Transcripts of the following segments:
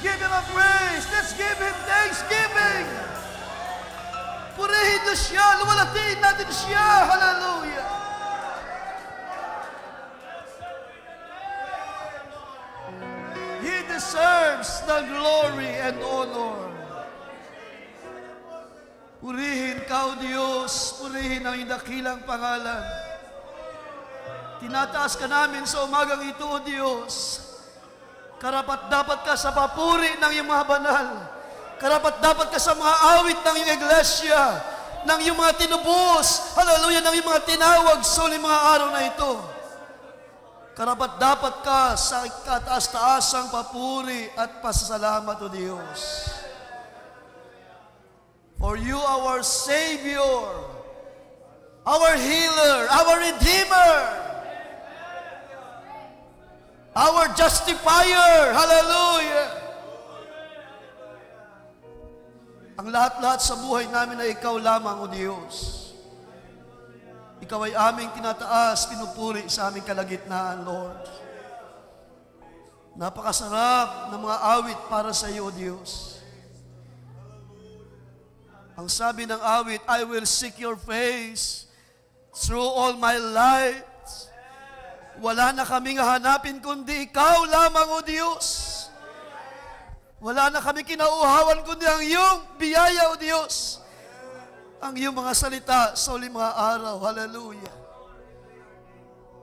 give Him a praise. Let's give Him thanksgiving. Purihin niyo siya. Luwalatiin natin siya. Hallelujah. He deserves the glory and honor. Purihin ka, O Diyos. Purihin ang dakilang pangalan. Tinataas ka namin sa umagang ito, O Diyos. Karapat-dapat ka sa papuri ng iyong mga banal. Karapat-dapat ka sa mga awit ng iyong iglesia, ng iyong mga tinubos, hallelujah, ng iyong mga tinawag sa mga araw na ito. Karapat-dapat ka sa kataas-taasang papuri at pasasalamat, O Diyos. For you, our Savior, our Healer, our Redeemer, our Justifier, hallelujah. Ang lahat-lahat sa buhay namin ay Ikaw lamang, O Diyos. Ikaw ay aming tinataas, pinupuri sa aming kalagitnaan, Lord. Napakasarap ng mga awit para sa iyo, O Diyos. Ang sabi ng awit, I will seek your face through all my life. Wala na kaming hahanapin kundi Ikaw lamang, O Diyos. Wala na kami kinauhawan kundi ang iyong biyaya, O Diyos. Ang iyong mga salita sa uling mga araw. Hallelujah.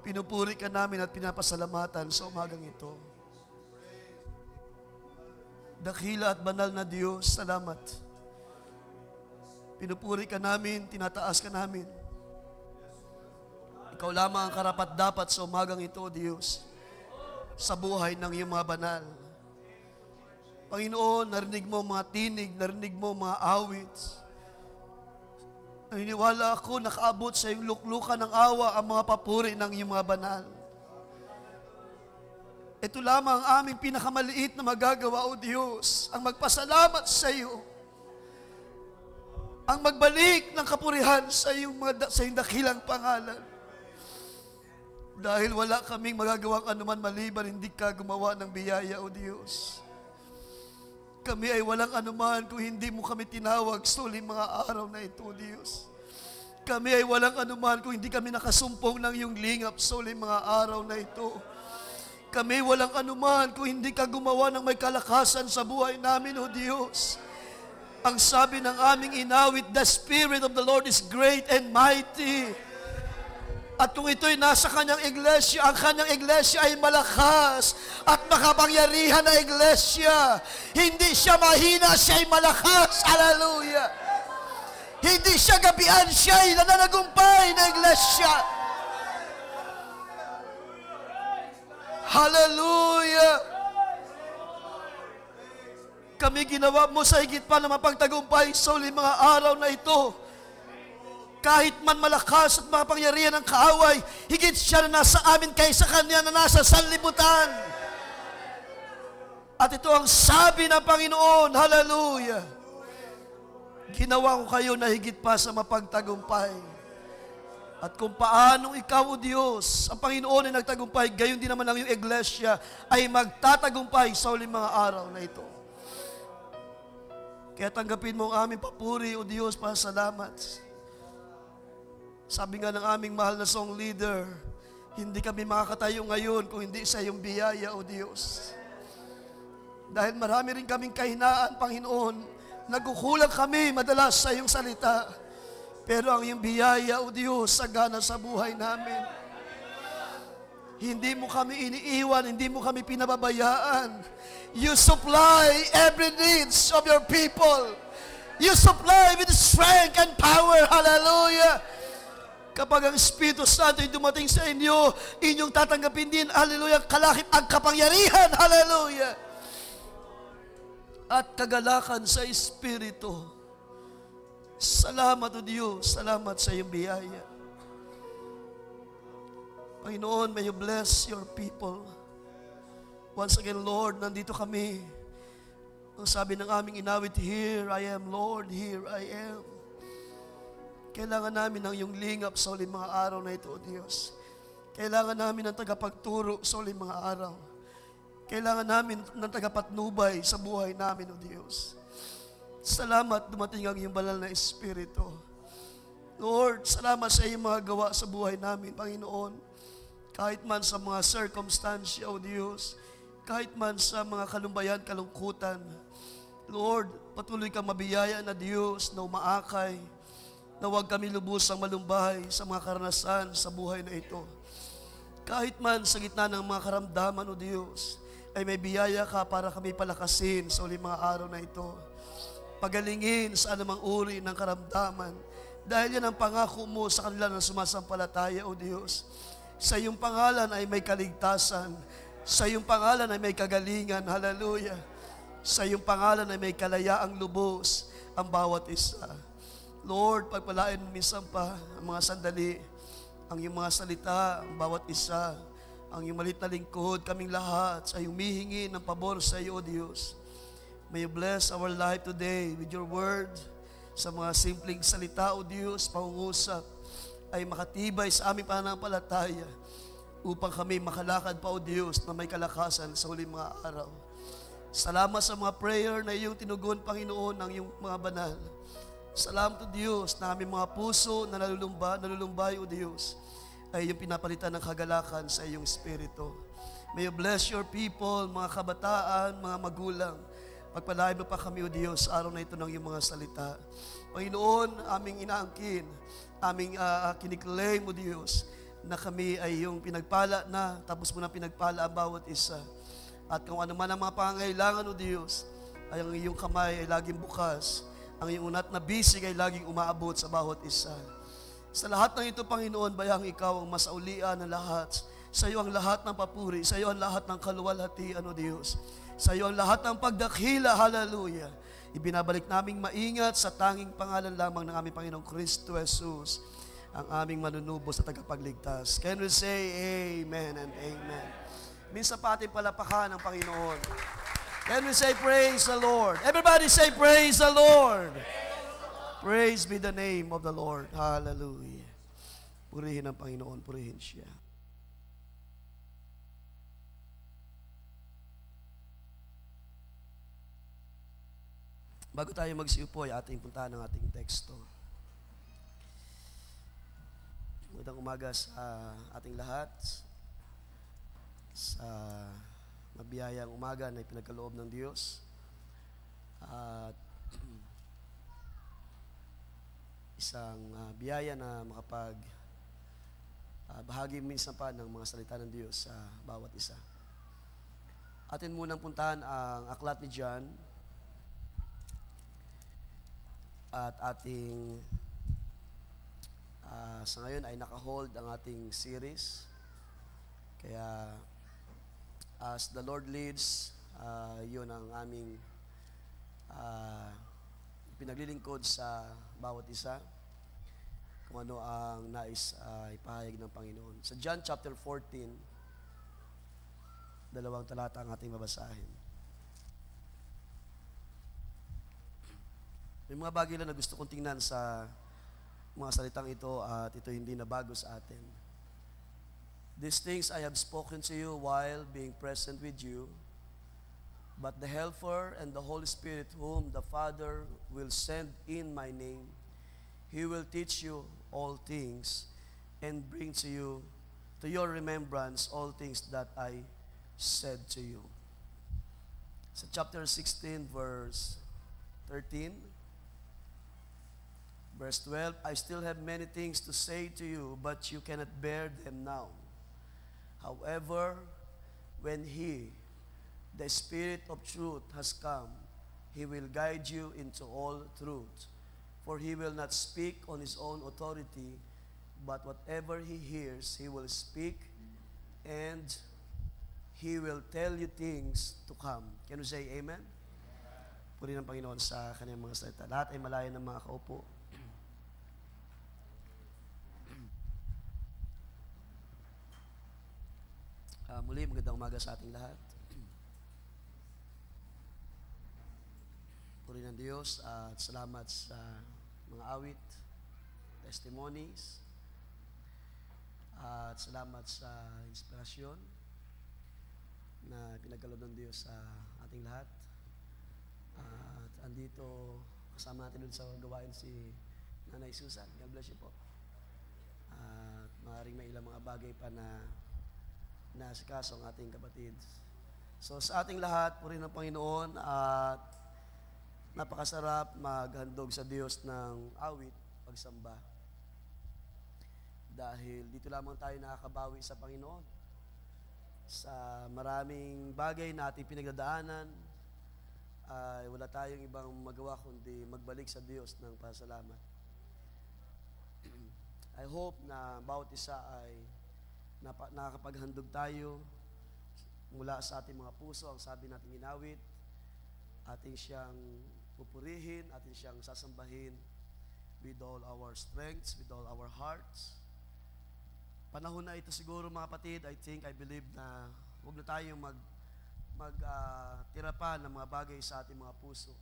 Pinupuri ka namin at pinapasalamatan sa umagang ito. Dakila at banal na Diyos, salamat. Pinupuri ka namin, tinataas ka namin. Ikaw lamang ang karapat-dapat sa umagang ito, Diyos, sa buhay ng iyong mga banal. Panginoon, narinig mo mga tinig, narinig mo mga awit. Naniniwala ako, nakaabot sa iyong luklukan ng awa ang mga papuri ng iyong mga banal. Ito lamang ang aming pinakamaliit na magagawa, O Diyos, ang magpasalamat sa iyo. Ang magbalik ng kapurihan sa iyong dakilang pangalan. Dahil wala kaming magagawang anuman maliban, hindi ka gumawa ng biyaya, O Diyos. Kami ay walang anuman kung hindi mo kami tinawag sa uling mga araw na ito, O Diyos. Kami ay walang anuman kung hindi kami nakasumpong ng iyong lingap sa uling mga araw na ito. Kami walang anuman kung hindi ka gumawa ng may kalakasan sa buhay namin, O Diyos. Ang sabi ng aming inawit, the Spirit of the Lord is great and mighty. At kung ito'y nasa kanyang iglesia, ang kanyang iglesia ay malakas at makapangyarihan na iglesia. Hindi siya mahina, siya ay malakas. Hallelujah. Hindi siya gabian, siya ay nananagumpay na iglesia. Hallelujah. Kami ginawa mo sa higit pa na mapagtagumpay sa uling mga araw na ito. Kahit man malakas at makapangyarihan ang kaaway, higit siya na nasa amin kaysa kanya na nasa sanlibutan. At ito ang sabi ng Panginoon, hallelujah. Ginawa ko kayo na higit pa sa mapagtagumpay. At kung paanong ikaw, O Diyos, ang Panginoon ay nagtagumpay, gayon din naman ang iyong iglesia ay magtatagumpay sa uling mga araw na ito. Kaya tanggapin mo ang aming papuri, O Diyos, pasalamat. Sabi nga ng aming mahal na song leader, hindi kami makakatayo ngayon kung hindi sa iyong biyaya, O Diyos. Dahil marami rin kaming kahinaan, Panginoon, nagkukulang kami madalas sa iyong salita. Pero ang iyong biyaya, O Diyos, sagana sa buhay namin. Hindi mo kami iniiwan, hindi mo kami pinababayaan. You supply every needs of your people. You supply with strength and power. Hallelujah. Kapag ang Espiritu Santo ay dumating sa inyo, inyong tatanggapin din, hallelujah, kalakip ang kapangyarihan. Hallelujah. At kagalakan sa Espiritu. Salamat, O Diyos. Salamat sa iyong biyaya. Panginoon, may you bless your people. Once again, Lord, nandito kami. Ang sabi ng aming inawit, here I am, Lord, here I am. Kailangan namin ng iyong lingap sa uling mga araw na ito, O Diyos. Kailangan namin ng tagapagturo sa uling mga araw. Kailangan namin ng tagapatnubay sa buhay namin, O Diyos. Salamat dumating ang iyong banal na Espiritu. Lord, salamat sa iyong mga gawa sa buhay namin, Panginoon. Kahit man sa mga circumstansya, O Diyos, kahit man sa mga kalumbayan, kalungkutan, Lord, patuloy kang mabiyaya na Diyos na umaakay, na huwag kami lubusang malumbay sa mga karanasan sa buhay na ito. Kahit man sa gitna ng mga karamdaman, O Diyos, ay may biyaya ka para kami palakasin sa uling mga araw na ito. Pagalingin sa anumang uri ng karamdaman, dahil yan ang pangako mo sa kanila na sumasampalataya, O Diyos. Sa iyong pangalan ay may kaligtasan. Sa iyong pangalan ay may kagalingan. Hallelujah. Sa iyong pangalan ay may kalayaang lubos ang bawat isa. Lord, pagpalain minsan pa ang mga sandali, ang iyong mga salita, ang bawat isa, ang iyong malit na lingkod, kaming lahat ay humihingi ng pabor sa iyo, O Diyos. May you bless our life today with your word. Sa mga simpleng salita, O Diyos, pangungusap ay makatibay sa aming pananampalataya upang kami makalakad pa, O Diyos, na may kalakasan sa huling mga araw. Salamat sa mga prayer na iyong tinugon, Panginoon, ng iyong mga banal. Salamat, O Diyos, na aming mga puso na nalulumbay, O Diyos, ay iyong pinapalitan ng kagalakan sa iyong Espiritu. May you bless your people, mga kabataan, mga magulang. Pagpalain mo pa kami, O Diyos, sa araw na ito ng iyong mga salita. Panginoon, aming inaangkin, aming kiniklaim, O Diyos, na kami ay iyong pinagpala na, tapos mo na pinagpala ang bawat isa. At kung ano man ang mga pangangailangan, O Diyos, ay ang iyong kamay ay laging bukas, ang iyong unat na bisig ay laging umaabot sa bawat isa. Sa lahat ng ito, Panginoon, bayang ikaw ang masaulian ng lahat. Sa iyo ang lahat ng papuri, sa iyo ang lahat ng kaluwalhatian, O Diyos. Sa iyo ang lahat ng pagdakila, hallelujah. Ibinabalik naming maingat sa tanging pangalan lamang ng aming Panginoong Kristo Jesus, ang aming manunubos at tagapagligtas. Can we say amen and amen? Minsan pa ating palapakan ang Panginoon. Can we say praise the Lord? Everybody say praise the Lord. Praise be the name of the Lord. Hallelujah. Purihin ang Panginoon, purihin siya. Bago tayo magsiupo, ay ating puntahan ang ating teksto. Magandang umaga sa ating lahat. Sa mabiyayang umaga na ipinagkaloob ng Diyos. At isang biyaya na makapag bahagi minsan pa ng mga salita ng Diyos sa bawat isa. Atin munang puntahan ang aklat ni John at ating sa ngayon ay naka-hold ang ating series. Kaya as the Lord leads, yun ang aming pinaglilingkod sa bawat isa kung ano ang nais ipahayag ng Panginoon. Sa John chapter 14, 2 talata ang ating babasahin. May mga bagay lang na gusto kong tingnan sa mga salitang ito at ito hindi na bago sa atin. These things I have spoken to you while being present with you, but the Helper and the Holy Spirit whom the Father will send in my name, He will teach you all things and bring to your remembrance all things that I said to you. Sa chapter 16, verse 13, verse 12, I still have many things to say to you, but you cannot bear them now. However, when He, the Spirit of truth, has come, He will guide you into all truth. For He will not speak on His own authority, but whatever He hears, He will speak, and He will tell you things to come. Can you say amen? Purihin ng Panginoon sa kanyang mga salita. Lahat ay malayo ng mga kaupo. Muli, magandang umaga sa ating lahat. Purihin ng Diyos at salamat sa mga awit, testimonies, at salamat sa inspirasyon. na pinagkaloob ng Diyos sa ating lahat. At andito kasama natin ulit sa gawain si Nanay Susan. God bless you po. At maaaring may ilang mga bagay pa na nasikaso ang ating kapatid. So sa ating lahat, purihin ng Panginoon at napakasarap maghandog sa Diyos ng awit, pagsamba. Dahil dito lamang tayo nakakabawi sa Panginoon. Sa maraming bagay na ating pinagdadaanan, ay wala tayong ibang magawa kundi magbalik sa Diyos ng pasalamat. I hope na bawat isa ay nakakapaghandog tayo mula sa ating mga puso, ang sabi nating inawit, ating siyang pupurihin, ating siyang sasambahin with all our strengths, with all our hearts. Panahon na ito siguro mga kapatid, I believe na huwag na tayong tira pa ng mga bagay sa ating mga puso.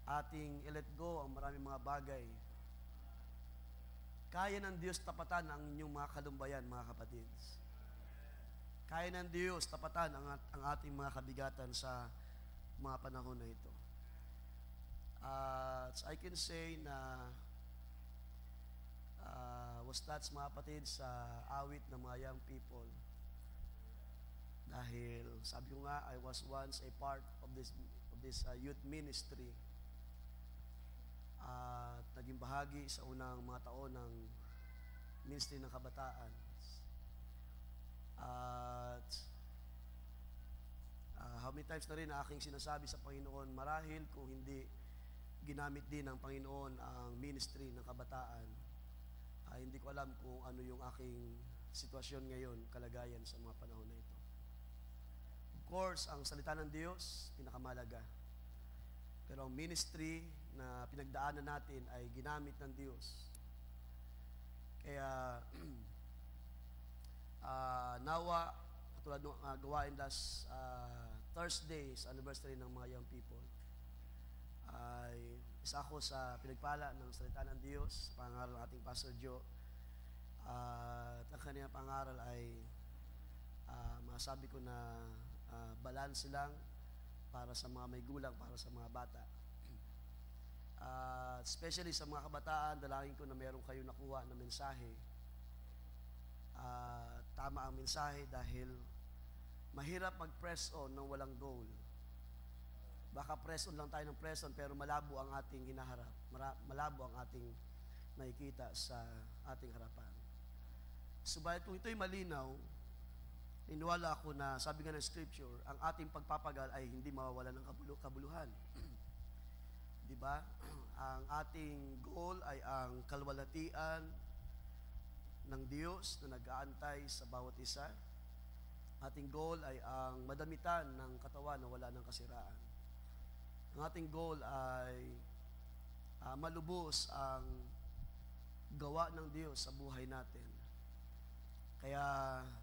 Ating i-let go ang maraming mga bagay. Kaya ng Diyos tapatan ang inyong mga kalumbayan, mga kapatid. Kaya ng Diyos tapatan ang ating mga kabigatan sa mga panahon na ito. So I can say na was touched, mga kapatid, sa awit ng mga young people. Dahil sabi ko nga, I was once a part of this youth ministry. At naging bahagi sa unang mga taon ng ministry ng kabataan. At how many times na rin na aking sinasabi sa Panginoon, marahil kung hindi ginamit din ng Panginoon ang ministry ng kabataan, hindi ko alam kung ano yung aking sitwasyon ngayon, kalagayan sa mga panahon na ito. Of course, ang salita ng Diyos, pinakamalaga. Pero ang ministry na pinagdaanan natin ay ginamit ng Diyos. Kaya, nawa, katulad ng gawain last Thursday, sa anniversary ng mga young people, ay isa ako sa pinagpala ng salita ng Diyos, pangaral ng ating Pastor Joe. At ang kanyang pangaral ay masabi ko na balanse lang para sa mga may gulang, para sa mga bata. Especially sa mga kabataan, dalangin ko na meron kayo nakuha na mensahe. Tama ang mensahe dahil mahirap mag-press on nang walang goal. Baka press on lang tayo ng press on pero malabo ang ating hinaharap. Malabo ang ating nakikita sa ating harapan. Subalit kung ito'y malinaw, niniwala ako na sabi nga ng Scripture, ang ating pagpapagal ay hindi mawawala ng kabuluhan. Di ba? Ang ating goal ay ang kalwalatian ng Diyos na nag-aantay sa bawat isa. Ating goal ay ang madamitan ng katawan na wala ng kasiraan. Ang ating goal ay malubos ang gawa ng Diyos sa buhay natin. Kaya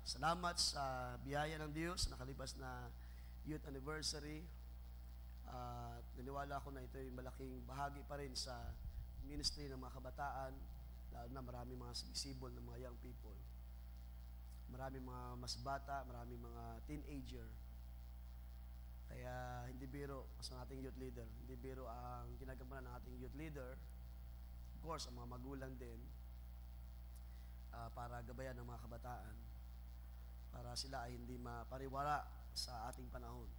salamat sa biyaya ng Diyos sa nakalipas na youth anniversary. At naniwala ako na ito ay malaking bahagi pa rin sa ministry ng mga kabataan, lalo na maraming mga sumisibol ng mga young people. Maraming mga mas bata, maraming mga teenager. Kaya hindi biro sa ating youth leader. Hindi biro ang ginagampanan ng ating youth leader. Of course, ang mga magulang din para gabayan ng mga kabataan. Para sila ay hindi mapariwara sa ating panahon.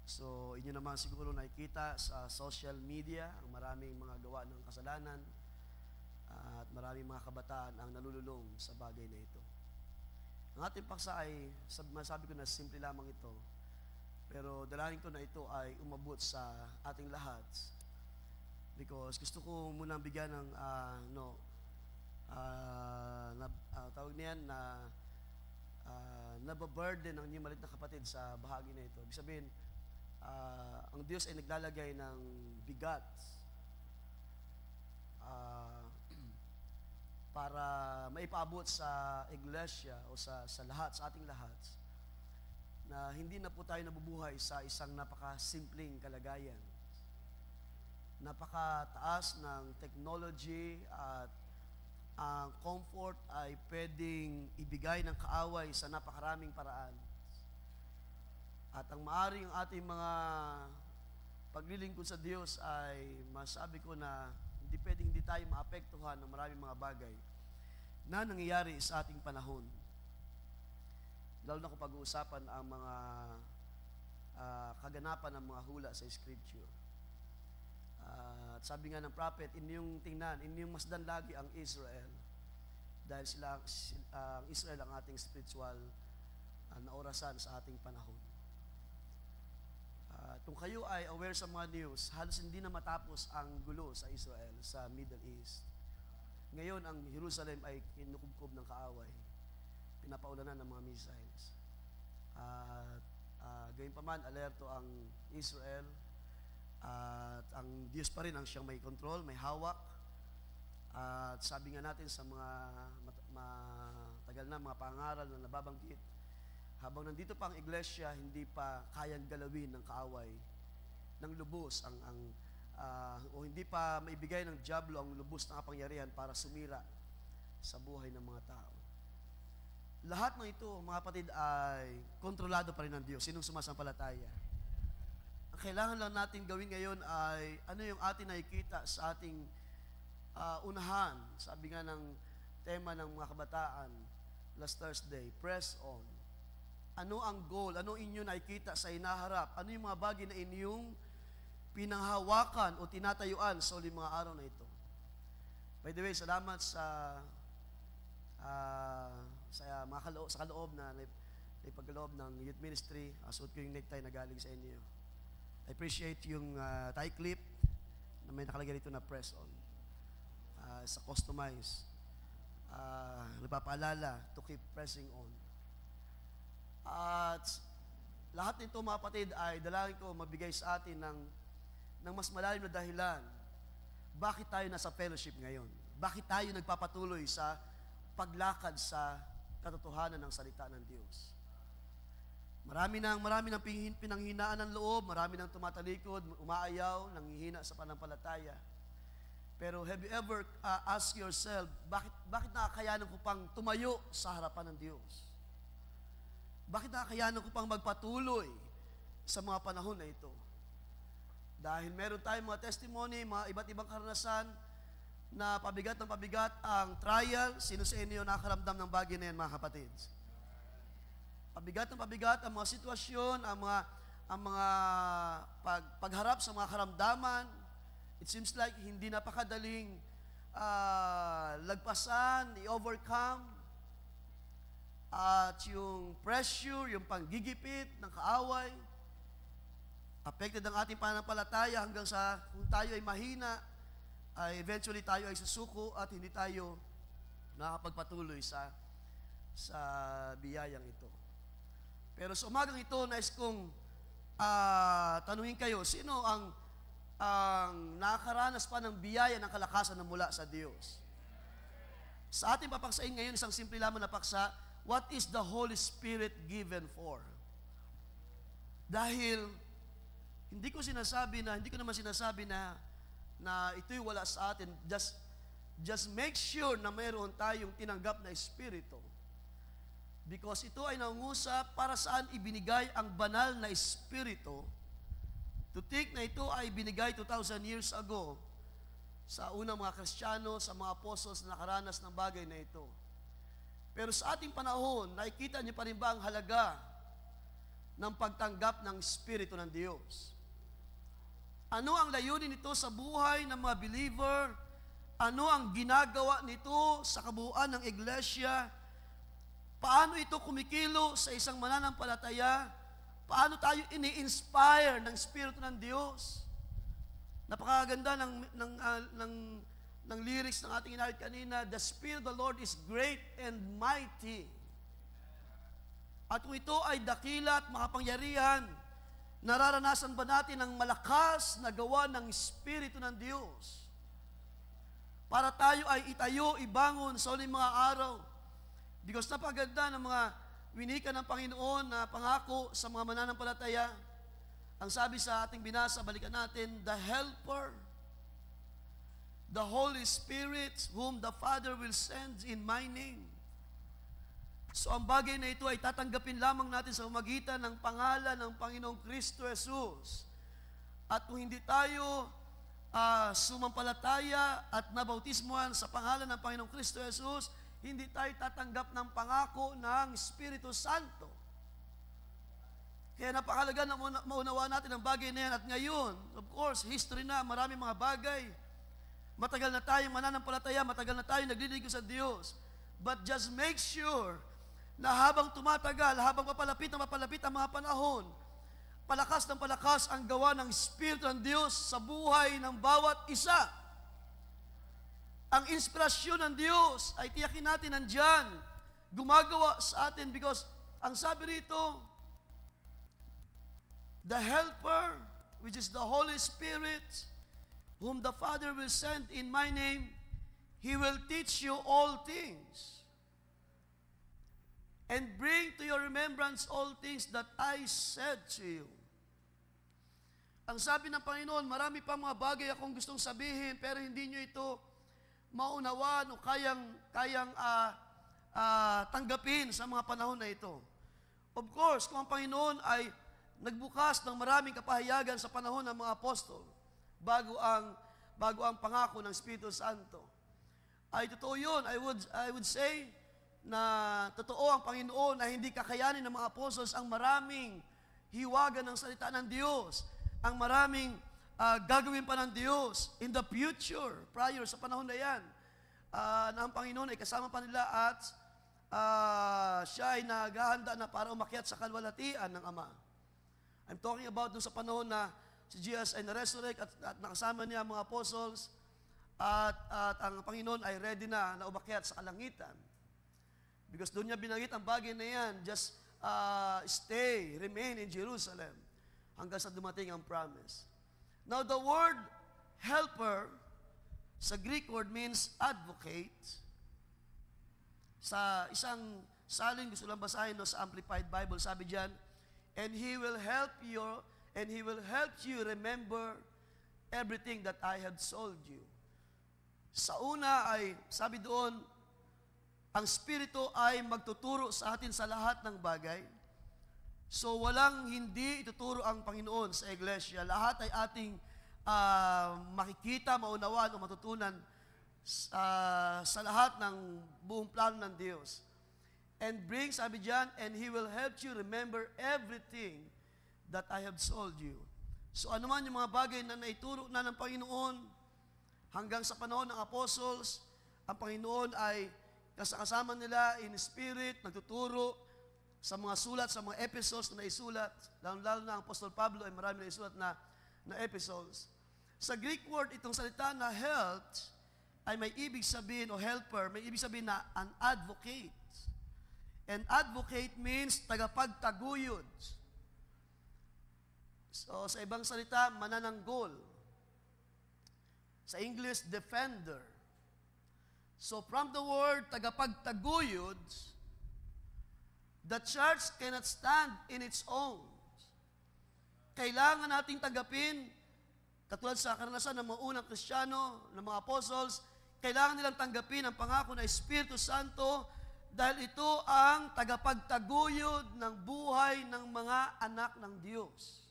So, inyo naman siguro nakikita sa social media ang maraming mga gawa ng kasalanan at maraming mga kabataan ang nalululong sa bagay na ito. Ang ating paksa ay, masabi ko na simple lamang ito, pero dalangin ko na ito ay umabot sa ating lahat. Because gusto ko munang bigyan ng tawag niyan na nababurden ng inyong malit na kapatid sa bahagi na ito. Ibig sabihin, ang Diyos ay naglalagay ng bigat para maipaabot sa iglesia o sa lahat, sa ating lahat, na hindi na po tayo nabubuhay sa isang napakasimpleng kalagayan. Napakataas ng technology at ang comfort ay pwedeng ibigay ng kaaway sa napakaraming paraan. At ang maaring ang ating mga paglilingkod sa Diyos ay masabi ko na hindi tayo maapektuhan ng maraming mga bagay na nangyayari sa ating panahon. Lalo na kung pag-uusapan ang mga kaganapan ng mga hula sa Scripture. At sabi nga ng prophet, inyong tingnan, inyong masdan lagi ang Israel. Dahil ang Israel ang ating spiritual na orasan sa ating panahon. Kung kayo ay aware sa mga news, halos hindi na matapos ang gulo sa Israel, sa Middle East. Ngayon, ang Jerusalem ay kinukubkob ng kaaway. Pinapaulanan ng mga missiles. Gayunpaman, alerto ang Israel. At ang Diyos pa rin ang siyang may control, may hawak. At sabi nga natin sa mga matagal na mga pangaral na nababanggit, habang nandito pa ang iglesia, hindi pa kayang galawin ng kaaway ng lubos o hindi pa maibigay ng dyablo ang lubos na kapangyarihan para sumira sa buhay ng mga tao. Lahat ng ito, mga kapatid, ay kontrolado pa rin ng Diyos. Sinong sumasampalataya? Ang kailangan lang natin gawin ngayon ay ano yung atin nakikita sa ating unahan. Sabi nga ng tema ng mga kabataan last Thursday, press on. Ano ang goal? Ano inyo nakikita sa inaharap? Ano yung mga bagay na inyong pinanghawakan o tinatayuan sa uling mga araw na ito? By the way, salamat sa mga kaloob na ipagkaloob ng youth ministry. Suot ko yung necktie na galing sa inyo. I appreciate yung tie clip na may nakalagay dito na press on. Sa customize. Nagpapaalala to keep pressing on. At lahat nito, mga kapatid, ay dalangin ko mabigay sa atin ng mas malalim na dahilan. Bakit tayo nasa fellowship ngayon? Bakit tayo nagpapatuloy sa paglakad sa katotohanan ng salita ng Diyos? Marami nang pinanghinaan ng loob, marami nang tumatalikod, umaayaw, nanghihina sa panampalataya. Pero have you ever asked yourself, bakit nakakayanan ko pang tumayo sa harapan ng Diyos? Bakit nakakayanan ko pang magpatuloy sa mga panahon na ito? Dahil meron tayong mga testimony, mga iba't ibang karanasan na pabigat ng pabigat ang trial. Sino sa inyo nakakaramdam ng bagay na yan, mga kapatid? Pabigat ng pabigat ang mga sitwasyon, ang mga pagharap sa mga karamdaman. It seems like hindi napakadaling lagpasan, i-overcome. At yung pressure, yung panggigipit ng kaaway, affected ang ating pananampalataya hanggang sa kung tayo ay mahina, ay eventually tayo ay susuko at hindi tayo nakakapagpatuloy sa biyayang ito. Pero sa umagang ito, nais kong tanungin kayo, sino ang nakakaranas pa ng biyaya ng kalakasan na mula sa Diyos? Sa ating papaksain ngayon, isang simple lamang na paksa, what is the Holy Spirit given for? Dahil hindi ko naman sinasabi na ito'y wala sa atin. Just make sure na mayroon tayong tinanggap na Espiritu. Because ito ay nangungusap para saan ibinigay ang banal na Espiritu. To think na ito ay binigay 2,000 years ago sa unang mga Kristiyano, sa mga apostles na nakaranas ng bagay na ito. Pero sa ating panahon, nakikita niyo pa rin ba ang halaga ng pagtanggap ng Espiritu ng Diyos? Ano ang layunin nito sa buhay ng mga believer? Ano ang ginagawa nito sa kabuuan ng iglesia? Paano ito kumikilo sa isang mananampalataya? Paano tayo ini-inspire ng Espiritu ng Diyos? Napakaganda ng lyrics ng ating inahit kanina, the Spirit of the Lord is great and mighty. At kung ito ay dakila at makapangyarihan, nararanasan ba natin ang malakas na gawa ng Espiritu ng Diyos? Para tayo ay itayo, ibangon sa uling mga araw. Because napaganda ng mga winika ng Panginoon na pangako sa mga mananampalataya. Ang sabi sa ating binasa, balikan natin, the Helper, the Holy Spirit, whom the Father will send in my name. So ang bagay na ito ay tatanggapin lamang natin sa pamamagitan ng pangalan ng Panginoong Kristo Jesus. At kung hindi tayo sumampalataya at nabautismuhan sa pangalan ng Panginoong Kristo Jesus, hindi tayo tatanggap ng pangako ng Espiritu Santo. Kaya napakahalaga na maunawaan natin ang bagay na yan. At ngayon, of course, history na, maraming mga bagay. Matagal na tayong mananampalataya, matagal na tayong nagliligo sa Diyos. But just make sure na habang tumatagal, habang papalapit ang mga panahon, palakas ng palakas ang gawa ng Espiritu ng Diyos sa buhay ng bawat isa. Ang inspirasyon ng Diyos ay tiyakin natin nandyan, gumagawa sa atin because ang sabi rito, the Helper, which is the Holy Spirit, whom the Father will send in my name, He will teach you all things and bring to your remembrance all things that I said to you. Ang sabi ng Panginoon, marami pa mga bagay akong gustong sabihin, pero hindi nyo ito maunawaan o kayang tanggapin sa mga panahon na ito. Of course, kung ang Panginoon ay nagbukas ng maraming kapahayagan sa panahon ng mga apostol, bago ang pangako ng Espiritu Santo, ay totoo yun. I would say, na totoo ang Panginoon na hindi kakayanin ng mga apostles ang maraming hiwaga ng salita ng Diyos, ang maraming gagawin pa ng Diyos in the future, prior sa panahon na yan, na ang Panginoon ay kasama pa nila at siya ay naghahanda na para umakyat sa kalwalatian ng Ama. I'm talking about dun sa panahon na si Jesus ay na-resurrect at nakasama niya ang mga apostles at ang Panginoon ay ready na umakyat sa kalangitan. Because doon niya binanggit ang bagay na yan, just remain in Jerusalem hanggang sa dumating ang promise. Now, the word helper sa Greek word means advocate. Sa isang salin, gusto lang basahin sa Amplified Bible, sabi diyan, and He will help you remember everything that I have told you. Sa una ay, sabi doon, ang Espiritu ay magtuturo sa atin sa lahat ng bagay. So walang hindi ituturo ang Panginoon sa iglesia. Lahat ay ating makikita, maunawaan o matutunan sa lahat ng buong plano ng Diyos. And sabi diyan, and He will help you remember everything that I have told you. So ano man yung mga bagay na naituro na ng Panginoon hanggang sa panahon ng apostles, ang Panginoon ay kasama nila in spirit, nagtuturo sa mga sulat, sa mga epistles na naisulat, lalo na ang Apostol Pablo ay marami na isulat na epistles. Sa Greek word, itong salita na help ay may ibig sabihin, o helper, may ibig sabihin na an advocate. And advocate means tagapagtaguyod. So sa ibang salita, manananggol. Sa English, defender. So from the word tagapagtaguyod, the church cannot stand in its own. Kailangan nating tanggapin, katulad sa karanasan ng mga unang Kristiyano, ng mga apostles, kailangan nilang tanggapin ang pangako na Espiritu Santo dahil ito ang tagapagtaguyod ng buhay ng mga anak ng Diyos.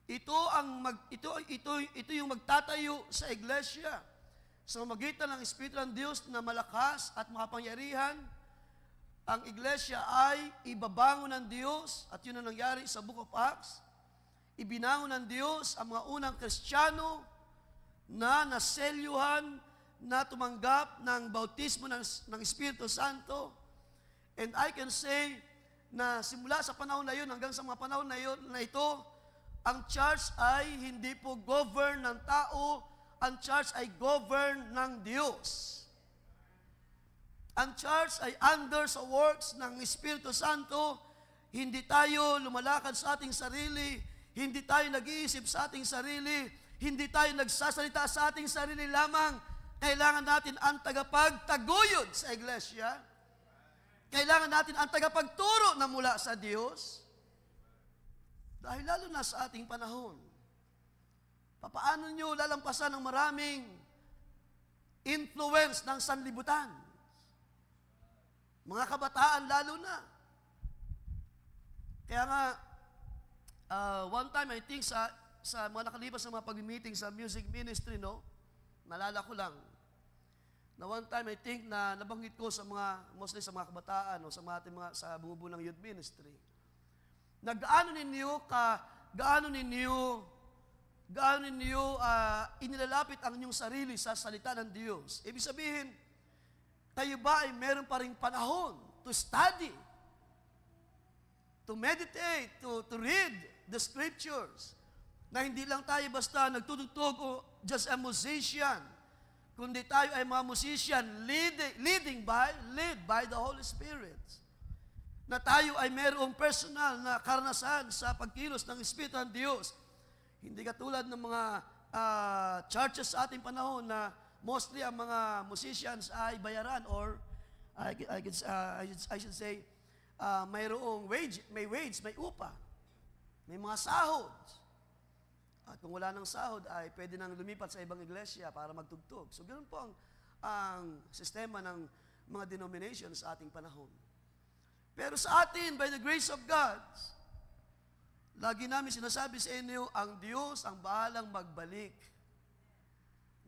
Ito yung magtatayo sa iglesia. Sa magitan ng Espiritu ng Diyos na malakas at makapangyarihan, ang iglesia ay ibabangon ng Diyos, at yun ang nangyari sa Book of Acts. Ibinangon ng Diyos ang mga unang Kristiyano na naselyuhan, na tumanggap ng bautismo ng Espiritu Santo. And I can say na simula sa panahon na yun hanggang sa mga panahon na ito, ang church ay hindi po govern ng tao, ang church ay govern ng Diyos. Ang church ay under sa works ng Espiritu Santo. Hindi tayo lumalakad sa ating sarili, hindi tayo nag-iisip sa ating sarili, hindi tayo nagsasalita sa ating sarili lamang. Kailangan natin ang tagapagtaguyod sa iglesia. Kailangan natin ang tagapagturo na mula sa Diyos. Dahil lalo na sa ating panahon, paano nyo lalampasan ng maraming influence ng sanlibutan? Mga kabataan lalo na. Kaya nga, one time I think sa mga nakalipas na mga pag-meeting sa music ministry, no? Nalala ko lang, na one time I think na nabanggit ko sa mga, mostly sa mga kabataan, o sa sa bumubulang youth ministry, na gaano ninyo inilalapit ang inyong sarili sa salita ng Diyos. Ibig sabihin, tayo ba ay meron pa ring panahon to study, to meditate, to read the scriptures, na hindi lang tayo basta nagtutugtog o just a musician, kundi tayo ay mga musician led by the Holy Spirit. Na tayo ay mayroong personal na karanasan sa pagkilos ng Espiritu ng Diyos. Hindi katulad ng mga churches sa ating panahon na mostly ang mga musicians ay bayaran or I should say mayroong may wage, may upa, may mga sahod. At kung wala ng sahod, ay pwede nang lumipat sa ibang iglesia para magtugtog. So, ganoon po ang sistema ng mga denominations sa ating panahon. Pero sa atin, by the grace of God, lagi namin sinasabi sa inyo, ang Diyos ang bahalang magbalik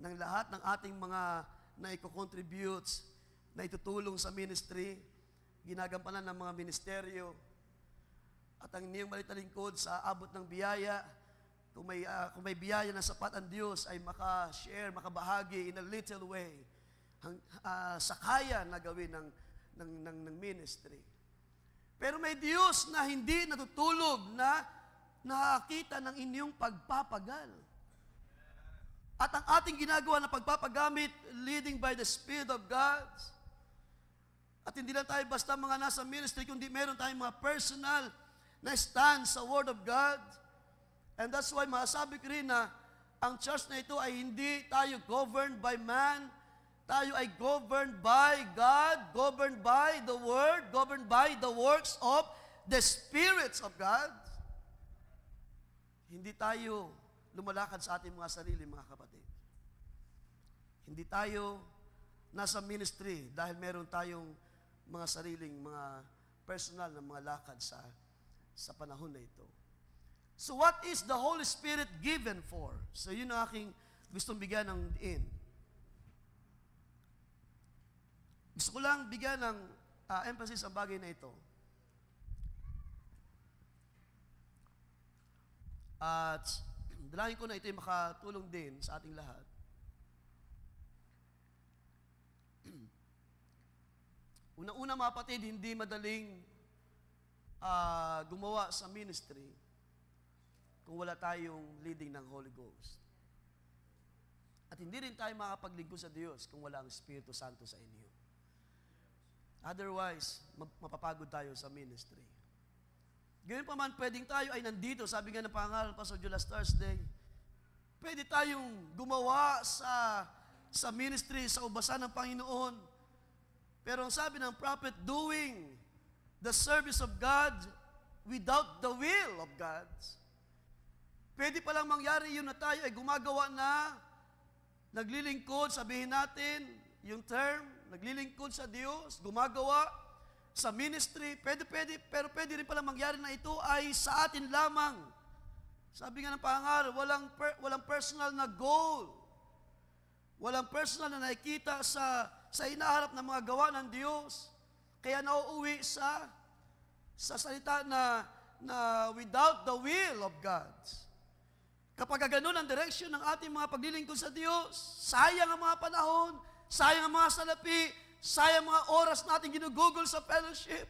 ng lahat ng ating mga na-contributes, na itutulong sa ministry, ginagampanan ng mga ministeryo, at ang inyong malitalingkod sa abot ng biyaya. Kung may biyaya na sapat ang Diyos, ay maka-share, makabahagi in a little way, sa kaya na gawin ng ministry. Pero may Diyos na hindi natutulog na nakakita ng inyong pagpapagal. At ang ating ginagawa na pagpapagamit, leading by the Spirit of God, at hindi lang tayo basta mga nasa ministry, kundi meron tayong mga personal na stand sa Word of God. And that's why masasabi ko rin na ang church na ito ay hindi tayo governed by man, tayo ay governed by God, governed by the Word, governed by the works of the spirits of God. Hindi tayo lumalakad sa ating mga sarili, mga kapatid. Hindi tayo nasa ministry dahil meron tayong mga sariling, mga personal na mga lakad sa panahon na ito. So what is the Holy Spirit given for? So yun ang aking gustong bigyan ng diin. Gusto ko lang bigyan ng emphasis ang bagay na ito. At dalangin ko na ito ay makatulong din sa ating lahat. Una-una mga kapatid, hindi madaling gumawa sa ministry kung wala tayong leading ng Holy Ghost. At hindi rin tayo makapaglingkod sa Diyos kung wala ang Espiritu Santo sa inyo. Otherwise, mapapagod tayo sa ministry. Ganyan pa man, pwedeng tayo ay nandito, sabi nga ng pangalan pa sa last Thursday, pwede tayong gumawa sa ministry, sa ubasan ng Panginoon. Pero ang sabi ng prophet, doing the service of God without the will of God. Pwede palang mangyari yun na tayo ay gumagawa na, naglilingkod, sabihin natin, yung term, naglilingkod sa Diyos, gumagawa sa ministry, pero pwede rin palang mangyari na ito ay sa atin lamang. Sabi nga ng pangaral, walang personal na goal, walang personal na nakikita sa hinaharap ng mga gawa ng Diyos. Kaya nauuwi sa salita na without the will of God. Kapag ganun ang direksyon ng ating mga paglilingkod sa Diyos, sayang ang mga panahon, sayang ang mga salapi, sayang mga oras natin ginugugol sa fellowship.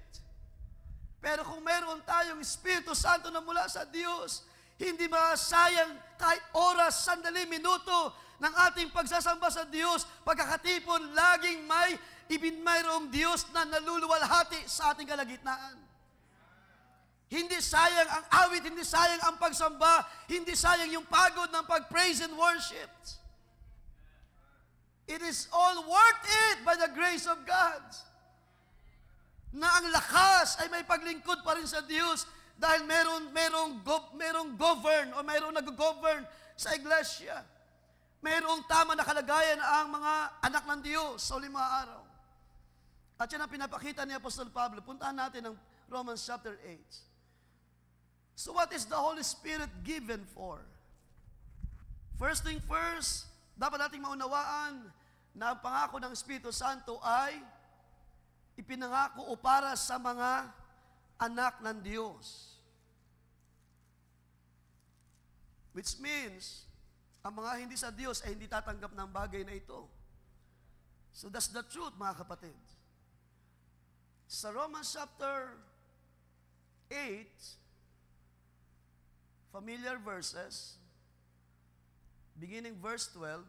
Pero kung meron tayong Espiritu Santo na mula sa Diyos, hindi masayang kahit oras, sandali, minuto ng ating pagsasamba sa Diyos, pagkakatipon, laging mayroong Diyos na naluluwalhati sa ating kalagitnaan. Hindi sayang ang awit, hindi sayang ang pagsamba, hindi sayang yung pagod ng pag-praise and worship. It is all worth it by the grace of God. Na ang lakas ay may paglingkod pa rin sa Diyos dahil merong govern o merong nag-govern sa iglesia. Merong tama na kalagayan ang mga anak ng Diyos sa uling mga araw. At yan ang pinapakita ni Apostol Pablo. Puntahan natin ang Romans chapter 8. So what is the Holy Spirit given for? First thing first, dapat nating maunawaan na ang pangako ng Espiritu Santo ay ipinangako o para sa mga anak ng Diyos. Which means, ang mga hindi sa Diyos ay hindi tatanggap ng bagay na ito. So that's the truth, mga kapatid. Sa Romans chapter 8, familiar verses, beginning verse 12,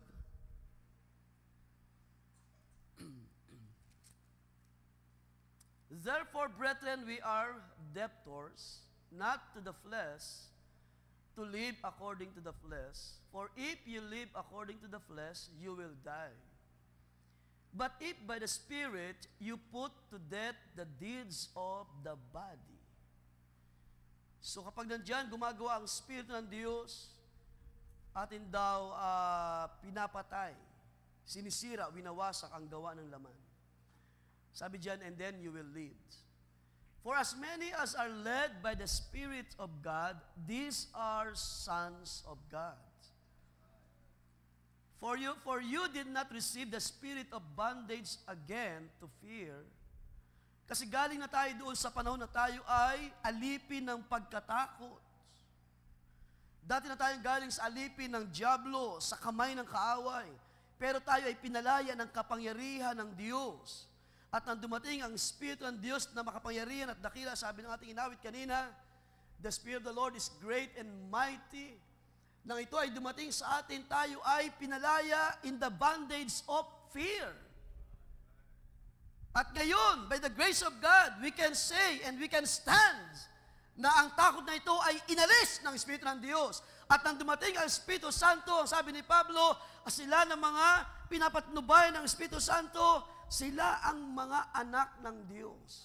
Therefore, brethren, we are debtors, not to the flesh, to live according to the flesh. For if you live according to the flesh, you will die. But if by the Spirit you put to death the deeds of the body. So kapag nandiyan, gumagawa ang Espiritu ng Diyos, atin daw pinapatay, sinisira, winawasak ang gawa ng laman. Sabi diyan, and then you will live. For as many as are led by the Spirit of God, these are sons of God. For you did not receive the spirit of bondage again to fear, kasi galing na tayo doon sa panahon na tayo ay alipin ng pagkatakot. Dati na tayong galing sa alipin ng dyablo, sa kamay ng kaaway. Pero tayo ay pinalaya ng kapangyarihan ng Diyos. At nang dumating ang Espiritu ng Diyos na makapangyarihan at dakila, sabi ng ating inawit kanina, the Spirit of the Lord is great and mighty. Nang ito ay dumating sa atin, tayo ay pinalaya in the bondage of fear. At ngayon, by the grace of God, we can say and we can stand na ang takot na ito ay inalis ng Espiritu ng Diyos. At nang dumating ang Espiritu Santo, ang sabi ni Pablo, sila ng mga pinapatnubay ng Espiritu Santo, sila ang mga anak ng Diyos.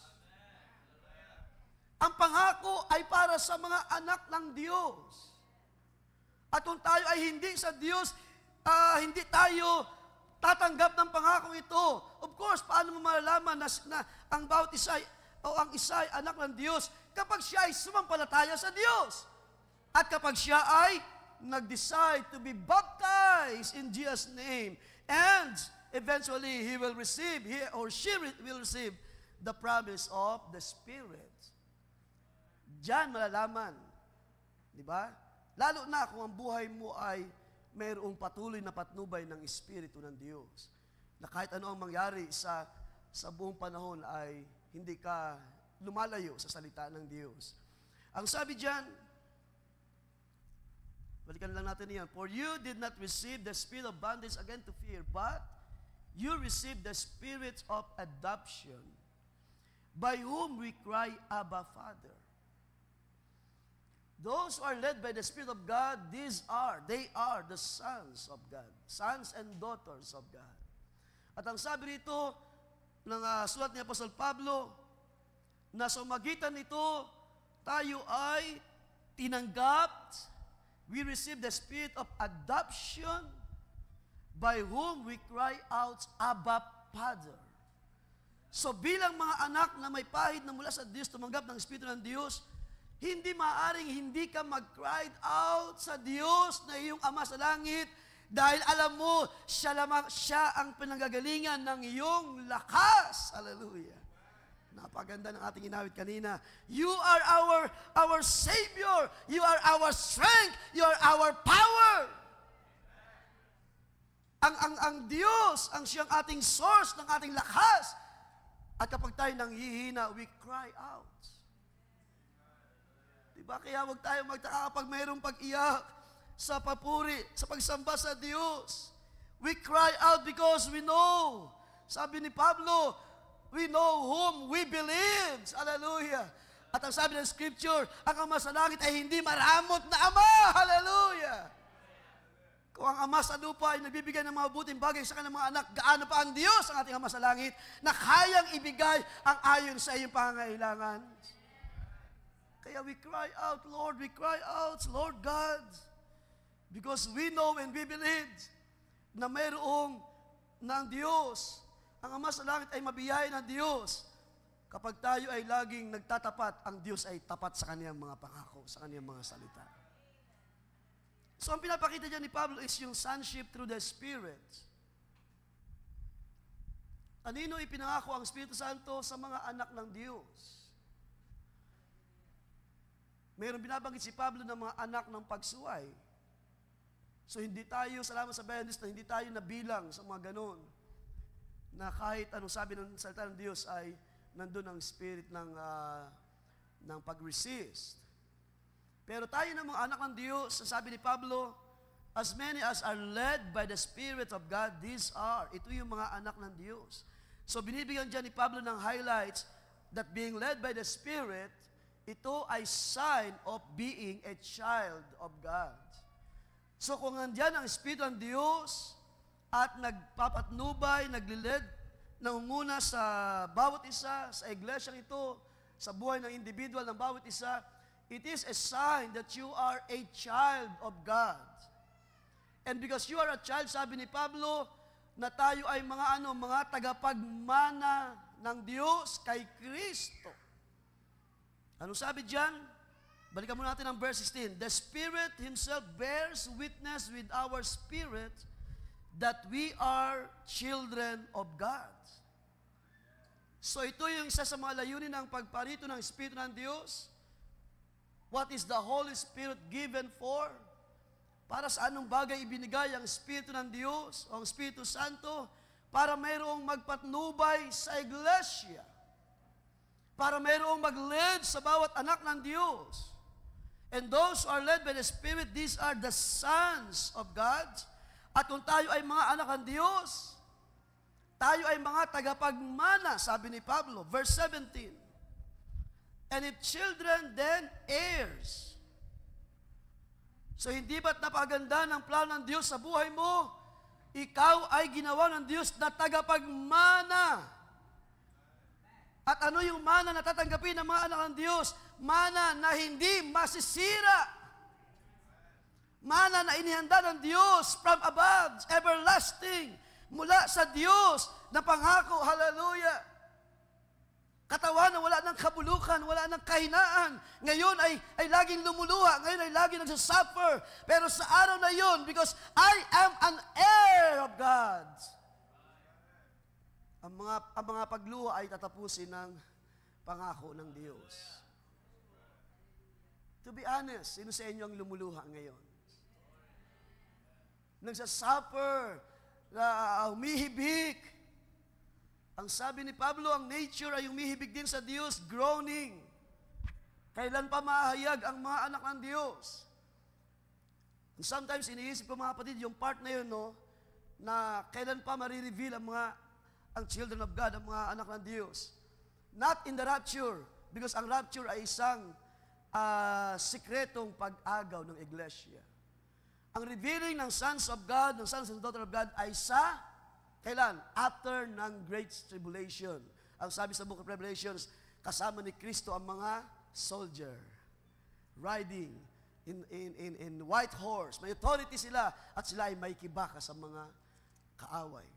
Ang pangako ay para sa mga anak ng Diyos. At kung tayo ay hindi sa Diyos, hindi tayo tatanggap ng pangakong ito. Of course, paano mo malalaman na ang bawat isa o ang isa ay anak ng Diyos kapag siya ay sumampalataya sa Diyos? At kapag siya ay nag-decide to be baptized in Jesus' name, and eventually he will receive, he or she will receive the promise of the Spirit. Diyan malalaman. Di ba? Lalo na kung ang buhay mo ay mayroong patuloy na patnubay ng Espiritu ng Diyos. Na kahit ano ang mangyari sa buong panahon ay hindi ka lumalayo sa salita ng Diyos. Ang sabi diyan, balikan lang natin yan. For you did not receive the spirit of bondage again to fear, but you received the spirit of adoption, by whom we cry, Abba, Father. Those who are led by the Spirit of God, they are the sons of God. Sons and daughters of God. At ang sabi rito ng sulat ni Apostol Pablo, na sa magitan nito, tayo ay tinanggap, we receive the spirit of adoption, by whom we cry out, Abba, Father. So bilang mga anak na may pahid na mula sa Diyos, tumanggap ng Espiritu ng Diyos, hindi maaring hindi ka mag-cry out sa Diyos na iyong Ama sa langit dahil alam mo, siya ang pinanggagalingan ng iyong lakas. Hallelujah. Napaganda ng ating inawit kanina. You are our Savior. You are our strength. You are our power. Ang Diyos, ang siyang ating source ng ating lakas. At kapag tayo nanghihina, we cry out. Diba? Kaya huwag tayo magtaka kapag mayroong pag-iyak sa papuri, sa pagsamba sa Diyos. We cry out because we know. Sabi ni Pablo, we know whom we believe. Hallelujah. At ang sabi ng Scripture, ang Ama sa langit ay hindi maramot na Ama. Hallelujah. Kung ang Ama sa lupa ay nagbibigay ng mga buting bagay sa kanyang mga anak, gaano pa ang Diyos, ang ating Ama sa langit, na kayang ibigay ang ayon sa iyong pangangailangan. Kaya we cry out, Lord, we cry out, Lord God, because we know and we believe na mayroong ng Diyos Ang Ama sa langit ay mabiyahin ng Diyos. Kapag tayo ay laging nagtatapat, ang Diyos ay tapat sa kaniyang mga pangako, sa kaniyang mga salita. So ang pinapakita dyan ni Pablo is yung sonship through the Spirit. Kanino ipinangako ang Espiritu Santo? Sa mga anak ng Diyos. Mayroong binabanggit si Pablo ng mga anak ng pagsuway. So hindi tayo, salamat sa bayan na hindi tayo nabilang sa mga ganon, na kahit anong sabi ng salita ng Diyos ay nandun ang spirit ng pag-resist. Pero tayo ng mga anak ng Diyos, sabi ni Pablo, as many as are led by the Spirit of God, these are. Ito yung mga anak ng Diyos. So binibigyan dyan ni Pablo ng highlights that being led by the Spirit, ito ay sign of being a child of God. So kung nandyan ang Espiritu ng Diyos at nagpapatnubay, naglilid, nangunguna sa bawat isa, sa iglesyang ito, sa buhay ng individual ng bawat isa, it is a sign that you are a child of God. And because you are a child, sabi ni Pablo, na tayo ay mga tagapagmana ng Diyos kay Kristo. Ano sabi diyan? Balikan muna natin ang verse 16. The Spirit Himself bears witness with our spirit that we are children of God. So ito yung isa sa mga layunin ng pagparito ng Espiritu ng Diyos. What is the Holy Spirit given for? Para sa anong bagay ibinigay ang Espiritu ng Diyos o ang Espiritu Santo? Para mayroong magpatnubay sa iglesia. Para mayroong mag-lead sa bawat anak ng Diyos. And those who are led by the Spirit, these are the sons of God. At kung tayo ay mga anak ng Diyos, tayo ay mga tagapagmana, sabi ni Pablo, verse 17. And if children, then heirs. So hindi ba't napaganda ng plano ng Diyos sa buhay mo? Ikaw ay ginawa ng Diyos na tagapagmana. At ano yung mana na tatanggapin ng mga anak ng Diyos? Mana na hindi masisira. Mana na inihanda ng Diyos from above, everlasting, mula sa Diyos na pangako, hallelujah. Katawan na wala ng kabulukan, wala ng kahinaan. Ngayon ay laging lumuluha, ngayon ay laging nagsasuffer. Pero sa araw na yon, because I am an heir of God, ang mga pagluha ay tatapusin ng pangako ng Diyos. To be honest, sino sa inyo ang lumuluha ngayon? Nagsasuffer, humihibik. Ang sabi ni Pablo, ang nature ay humihibik din sa Diyos, groaning. Kailan pa mahayag ang mga anak ng Diyos? And sometimes iniisip ko mga kapatid, yung part na yun, no, na kailan pa marireveal ang children of God, ang mga anak ng Diyos. Not in the rapture, because ang rapture ay isang sikretong pag-agaw ng iglesia. Ang revealing ng sons of God, ng sons and daughters of God ay kailan? After ng great tribulation. Ang sabi sa Book of Revelations, kasama ni Kristo ang mga soldier, riding in white horse. May authority sila at sila ay may kibaka sa mga kaaway.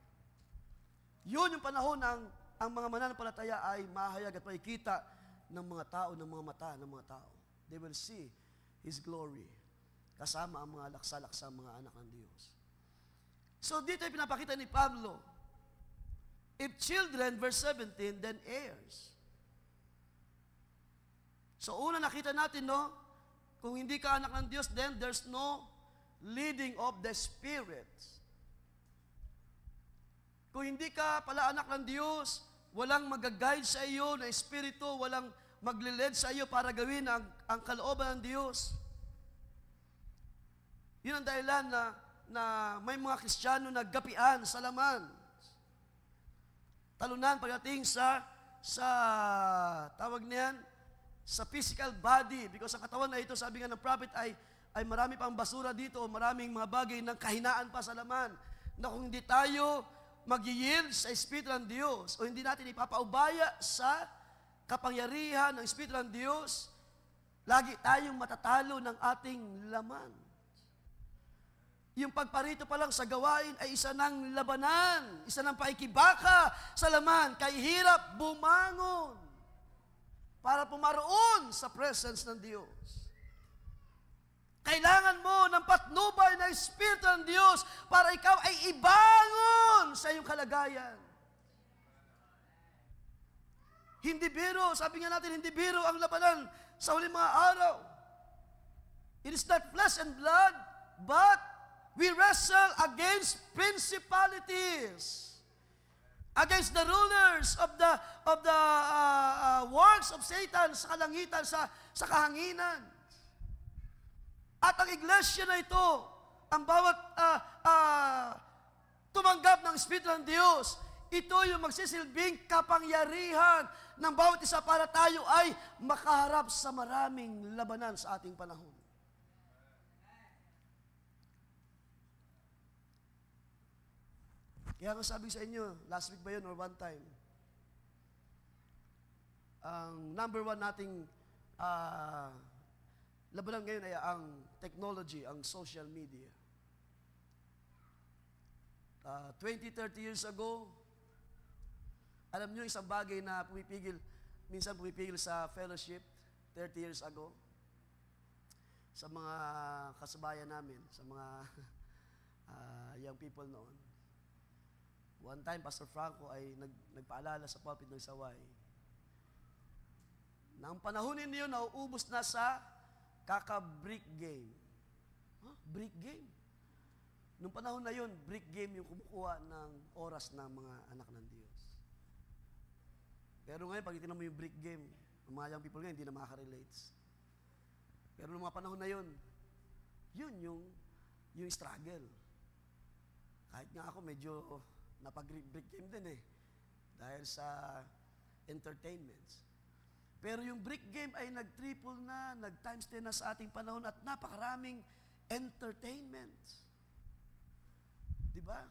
Yun yung panahon ng ang mga mananampalataya ay mahayag at makikita ng mga tao, ng mga mata ng mga tao. They will see His glory. Kasama ang mga laksa-laksa mga anak ng Diyos. So dito ay pinapakita ni Pablo, if children, verse 17, then heirs. So una nakita natin, no, kung hindi ka anak ng Diyos, then there's no leading of the Spirit. Kung hindi ka pala anak ng Diyos, walang mag-guide sa iyo na Espiritu, walang maglilid sa iyo para gawin ang kalooban ng Diyos. Yun ang dahilan na may mga Kristiyano na gapian sa laman. Talunan pagdating sa tawag niyan, sa physical body. Because ang katawan na ito, sabi nga ng prophet, ay marami pang basura dito, maraming mga bagay ng kahinaan pa sa laman. Na kung hindi tayo mag-yield sa Espiritu ng Diyos o hindi natin ipapaubaya sa kapangyarihan ng Espiritu ng Diyos, lagi tayong matatalo ng ating laman. yung pagparito pa lang sa gawain ay isa ng labanan, isa ng paikibaka sa laman, kay hirap bumangon para pumaroon sa presence ng Diyos. Kailangan mo ng patnubay ng Espiritu ng Diyos para ikaw ay ibangon sa iyong kalagayan. Hindi biro, sabi nga natin, hindi biro ang labanan sa huling mga araw. It is not flesh and blood, but we wrestle against principalities, against the rulers of the works of Satan sa kalangitan, sa kahanginan. At ang iglesia na ito, ang bawat tumanggap ng Espiritu ng Diyos, ito yung magsisilbing kapangyarihan ng bawat isa para tayo ay makaharap sa maraming labanan sa ating panahon. Kaya nga sabi sa inyo, last week ba yun or one time, ang number one nating labanan ngayon ay ang technology, ang social media. 20, 30 years ago, alam nyo isang bagay na minsan pumipigil sa fellowship, 30 years ago, sa mga kasabayan namin, sa mga young people noon. One time, Pastor Franco ay nagpaalala sa pulpit ng Saway na ang panahon ninyo nauubos na sa kaka-brick game. Brick game? Nung panahon na yun, brick game yung kumukuha ng oras ng mga anak ng Diyos. Pero ngayon, pag itinan mo yung brick game, ang mga young people ngayon, hindi na makaka-relate. Pero nung mga panahon na yun, yun yung struggle. Kahit nga ako, medyo napag-brick game din dahil sa entertainments. Pero yung brick game ay nag-triple na, nag-times 10 na sa ating panahon at napakaraming entertainments. Diba?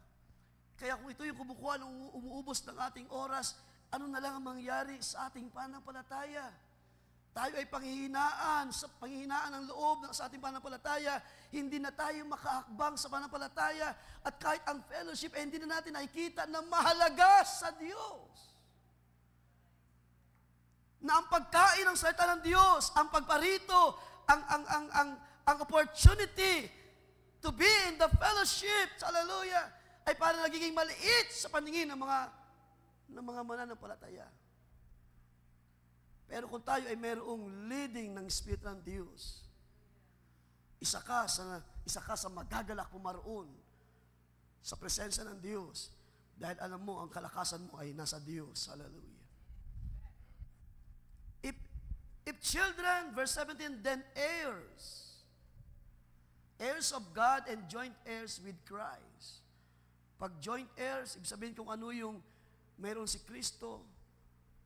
Kaya kung ito yung kumukuha ng umuubos ng ating oras, ano na lang ang mangyari sa ating pananampalataya? Tayo ay panghihinaan ng loob sa ating pananampalataya, hindi na tayo makaakbang sa pananampalataya, at kahit ang fellowship ay hindi na natin nakikita na mahalaga sa Diyos. Na ang pagkain ng salita ng Diyos, ang pagparito, ang opportunity to be in the fellowship, hallelujah, ay parang nagiging maliit sa paningin ng mga mananampalataya. Pero kung tayo ay mayroong leading ng Espiritu ng Diyos, isa ka sa magagalak pumaroon sa presensya ng Diyos dahil alam mo, ang kalakasan mo ay nasa Diyos. Hallelujah. If children, verse 17, then heirs of God and joint heirs with Christ. Pag joint heirs, ibig sabihin kung ano yung mayroon si Kristo,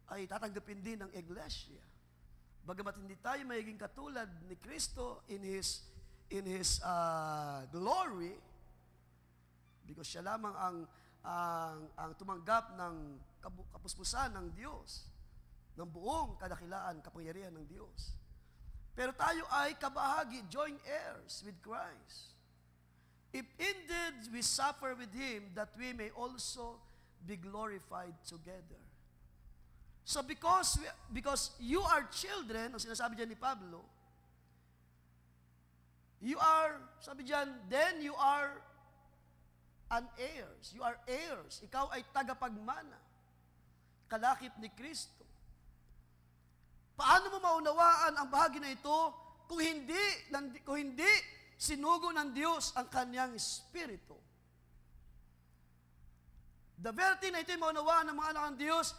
ay tatanggapin din ng iglesia. Bagamat hindi tayo magiging katulad ni Kristo in His glory, because siya lamang ang tumanggap ng kapuspusan ng Diyos, ng buong kadakilaan, kapangyarihan ng Diyos. Pero tayo ay kabahagi, joint heirs with Christ. If indeed we suffer with Him, that we may also be glorified together. So because you are children, ang sinasabi dyan ni Pablo, you are, sabi dyan, then you are an heirs. You are heirs. Ikaw ay tagapagmana. Kalakip ni Kristo. Paano mo maunawaan ang bahagi na ito kung hindi sinugo ng Diyos ang kanyang Espiritu? The very thing na ito ay maunawaan ng mga anak ng Diyos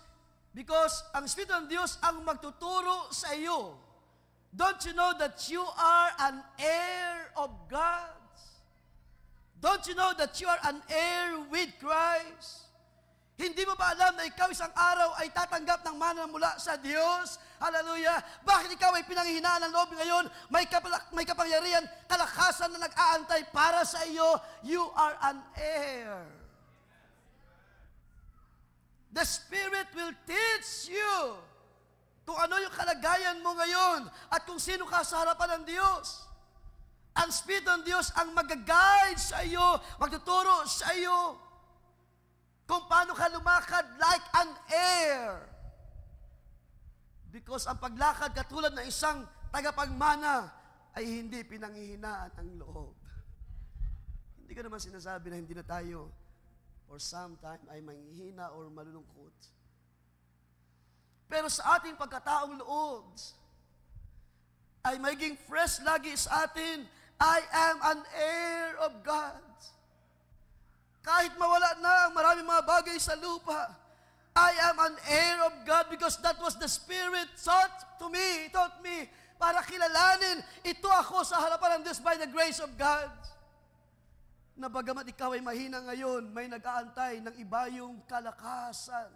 because ang Espiritu ng Diyos ang magtuturo sa iyo. Don't you know that you are an heir of God? Don't you know that you are an heir with Christ? Hindi mo ba alam na ikaw isang araw ay tatanggap ng mana mula sa Diyos? Hallelujah! Bakit ikaw ay pinanghihinaan ng loob ngayon? May kapangyarihan, kalakasan na nag-aantay para sa iyo. You are an heir. The Spirit will teach you kung ano yung kalagayan mo ngayon at kung sino ka sa harapan ng Diyos. Ang Espiritu ng Diyos ang mag-guide sa iyo, magtuturo sa iyo kung paano ka lumakad like an heir. Because ang paglakad katulad ng isang tagapagmana ay hindi pinanghihinaan ang loob. Hindi ko naman sinasabi na hindi na tayo or sometime ay manghihina or malulungkot. Pero sa ating pagkataong loob, ay maging fresh lagi sa atin, I am an heir of God. Kahit mawala na ang maraming mga bagay sa lupa, I am an heir of God because that was the Spirit taught me, para kilalanin, ito ako sa harapan ng Diyos by the grace of God. Na bagamat ikaw ay mahina ngayon, may nag-aantay ng iba yung kalakasan.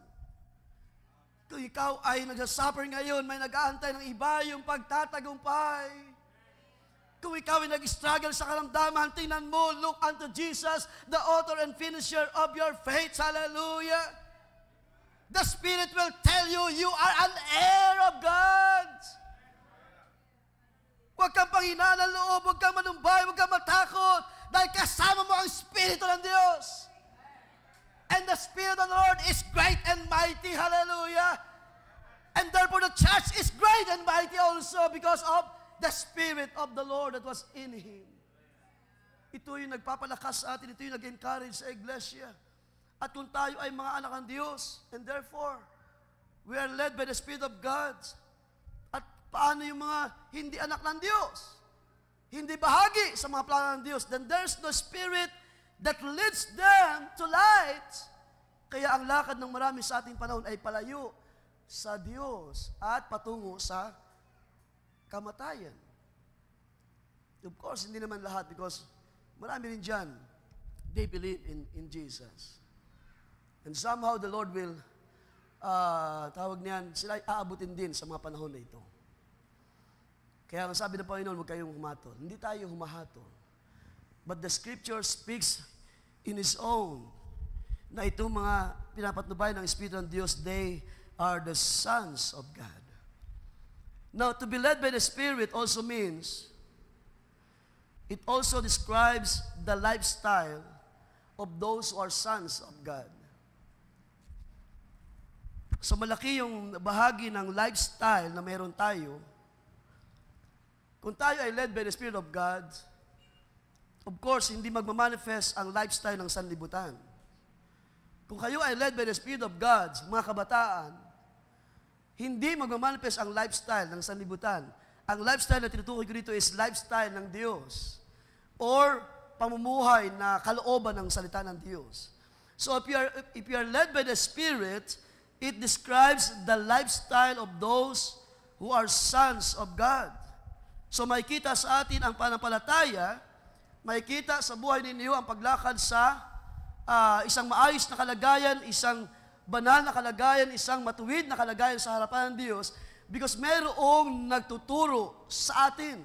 Kung ikaw ay nagsasuffer ngayon, may nag-aantay ng iba yung pagtatagumpay. Kung ikaw ay nag-struggle sa karamdaman, tingnan mo, look unto Jesus, the author and finisher of your faith. Hallelujah. The Spirit will tell you, you are an heir of God. Huwag kang panghinaan ng loob, huwag kang manumbay, huwag kang matakot, dahil kasama mo ang Espiritu ng Diyos. And the Spirit of the Lord is great and mighty. Hallelujah. And therefore the church is great and mighty also because of the Spirit of the Lord that was in Him. Ito yung nagpapalakas sa atin, ito yung nag-encourage sa iglesia. At kung tayo ay mga anak ng Diyos, and therefore, we are led by the Spirit of God. At paano yung mga hindi anak ng Diyos? Hindi bahagi sa mga plano ng Diyos, then there's no Spirit that leads them to light. Kaya ang lakad ng marami sa ating panahon ay palayo sa Diyos at patungo sa kamatayan. Of course, hindi naman lahat because marami rin dyan, they believe in Jesus. And somehow the Lord will, tawag niyan, sila ay aabutin din sa mga panahon na ito. Kaya ang sabi ng Panginoon, huwag kayong humatol. Hindi tayo humahatol. But the Scripture speaks in His own na itong mga pinapatnubay ng Espiritu ng Diyos, they are the sons of God. Now, to be led by the Spirit also means, it also describes the lifestyle of those who are sons of God. So malaki yung bahagi ng lifestyle na meron tayo. Kung tayo ay led by the Spirit of God, of course, hindi magmamanifest ang lifestyle ng sanlibutan. Kung kayo ay led by the Spirit of God, mga kabataan, hindi magmamanifest ang lifestyle ng sanlibutan. Ang lifestyle na tinutukoy ko dito is lifestyle ng Diyos or pamumuhay na kalooban ng salita ng Diyos. So if you are led by the Spirit, it describes the lifestyle of those who are sons of God. So makikita sa atin ang pananampalataya, makikita sa buhay ninyo ang paglakad sa isang maayos na kalagayan, isang banal na kalagayan, isang matuwid na kalagayan sa harapan ng Diyos because mayroong nagtuturo sa atin.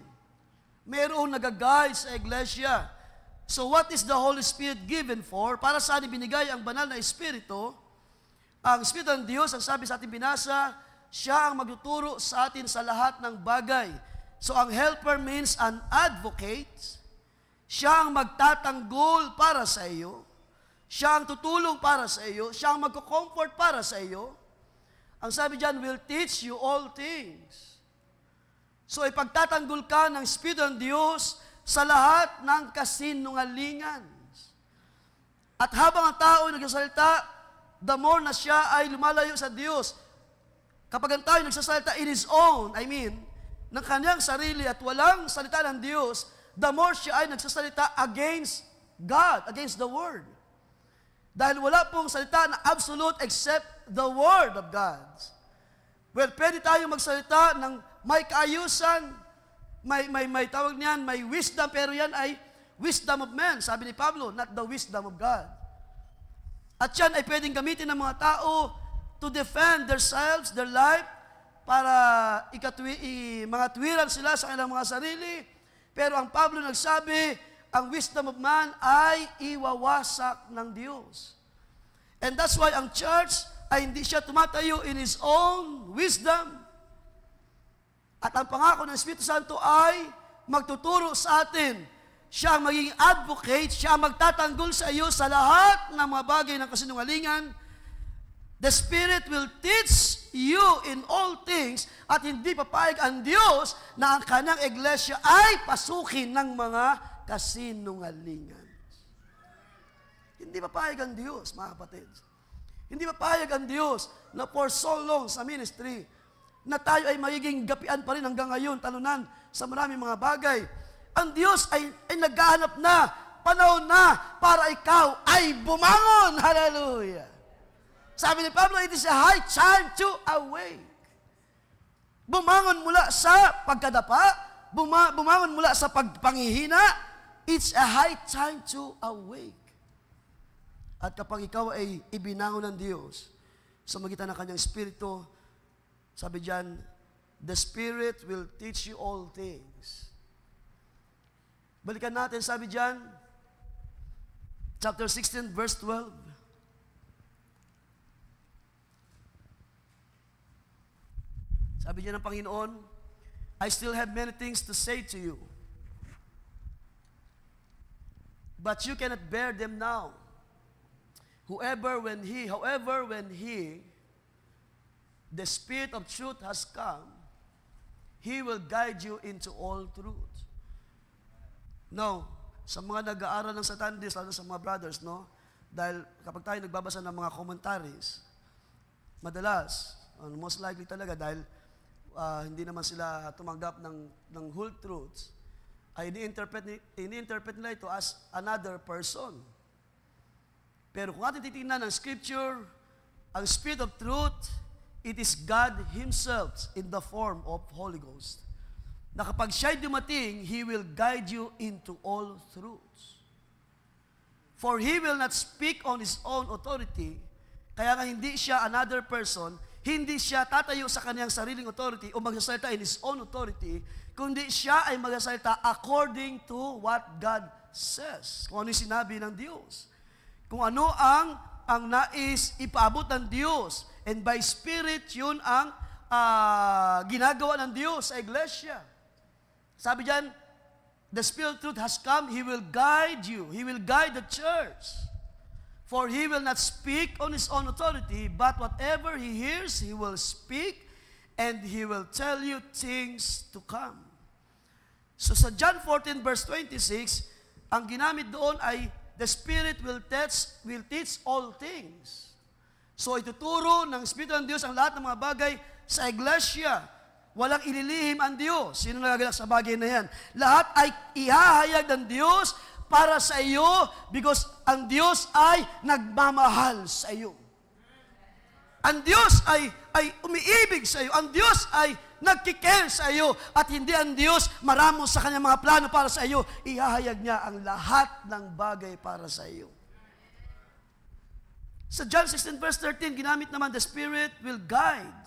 Mayroong nag-guide sa iglesia. So what is the Holy Spirit given for? Para saan ibinigay ang banal na Espiritu? Ang Espiritu ng Diyos, ang sabi sa ating binasa, siya ang magtuturo sa atin sa lahat ng bagay. So ang helper means an advocate. Siya ang magtatanggol para sa iyo. Siya ang tutulong para sa iyo. Siya ang magko-comfort para sa iyo. Ang sabi diyan, will teach you all things. So ipagtatanggol ka ng Espiritu ng Diyos sa lahat ng kasinungalingan. At habang ang tao ay nagsasalita, the more na siya ay lumalayo sa Diyos. Kapag ang tao ay nagsasalita in his own, ng kanyang sarili at walang salita ng Diyos, the more siya ay nagsasalita against God, against the Word. Dahil wala pong salita na absolute except the Word of God. Well, pwede tayong magsalita ng may kaayusan, may tawag niyan, may wisdom, pero yan ay wisdom of man. Sabi ni Pablo, not the wisdom of God. At yan ay pwedeng gamitin ng mga tao to defend themselves, their life, para mga tuwiran sila sa kanilang mga sarili. Pero ang Pablo nagsabi, ang wisdom of man ay iwawasak ng Diyos. And that's why ang church ay hindi siya tumatayo in his own wisdom. At ang pangako ng Espiritu Santo ay magtuturo sa atin. Siya ang magiging advocate, siya ang magtatanggol sa iyo sa lahat ng mga bagay ng kasinungalingan. The Spirit will teach you in all things at hindi papayag ang Diyos na ang kanyang iglesia ay pasukin ng mga kasinungalingan. Hindi papayag ang Diyos, mga kapatid. Hindi papayag ang Diyos na for so long sa ministry na tayo ay magiging gapian pa rin hanggang ngayon, talunan sa maraming mga bagay. Ang Diyos ay naghahanap na, panahon na, para ikaw ay bumangon. Hallelujah! Sabi ni Pablo, it is a high time to awake. Bumangon mula sa pagkadapa, bumangon mula sa pagpangihina, it's a high time to awake. At kapag ikaw ay ibinangon ng Diyos sa magitan ng kanyang Espiritu, sabi diyan, the Spirit will teach you all things. Balikan natin, sabi diyan, chapter 16, verse 12. Sabi diyan ng Panginoon, I still have many things to say to you, but you cannot bear them now. However, when He, the Spirit of truth has come, He will guide you into all truth. Now, sa mga nag-aaral ng Saturdays, lalo sa mga brothers, no? Dahil kapag tayo nagbabasa ng mga commentaries, madalas, most likely talaga, dahil hindi naman sila tumanggap ng whole truths, ay ini-interpret nila ito as another person. Pero kung ating titingnan ng Scripture, ang Spirit of truth, it is God Himself in the form of Holy Ghost. Na kapag siya'y dumating, He will guide you into all truths. For He will not speak on His own authority, kaya nga hindi siya another person, hindi siya tatayo sa kanyang sariling authority o magsasalita in His own authority, kundi siya ay magsasalita according to what God says. Kung ano yung sinabi ng Diyos. Kung ano ang nais ipaabot ng Diyos. And by Spirit, yun ang ginagawa ng Diyos sa iglesia. Sabi diyan, the Spirit of truth has come, He will guide you. He will guide the church. For He will not speak on His own authority, but whatever He hears, He will speak, and He will tell you things to come. So sa John 14 verse 26, ang ginamit doon ay the Spirit will teach all things. So ituturo ng Espiritu ng Diyos ang lahat ng mga bagay sa iglesia. Walang ililihim ang Diyos. Sino nagagalak sa bagay na yan? Lahat ay ihahayag ng Diyos para sa iyo because ang Diyos ay nagmamahal sa iyo. Ang Diyos ay umiibig sa iyo. Ang Diyos ay nagkikare sa iyo. At hindi ang Diyos maramos sa kanyang mga plano para sa iyo. Ihahayag niya ang lahat ng bagay para sa iyo. Sa John 16 verse 13, ginamit naman, the Spirit will guide.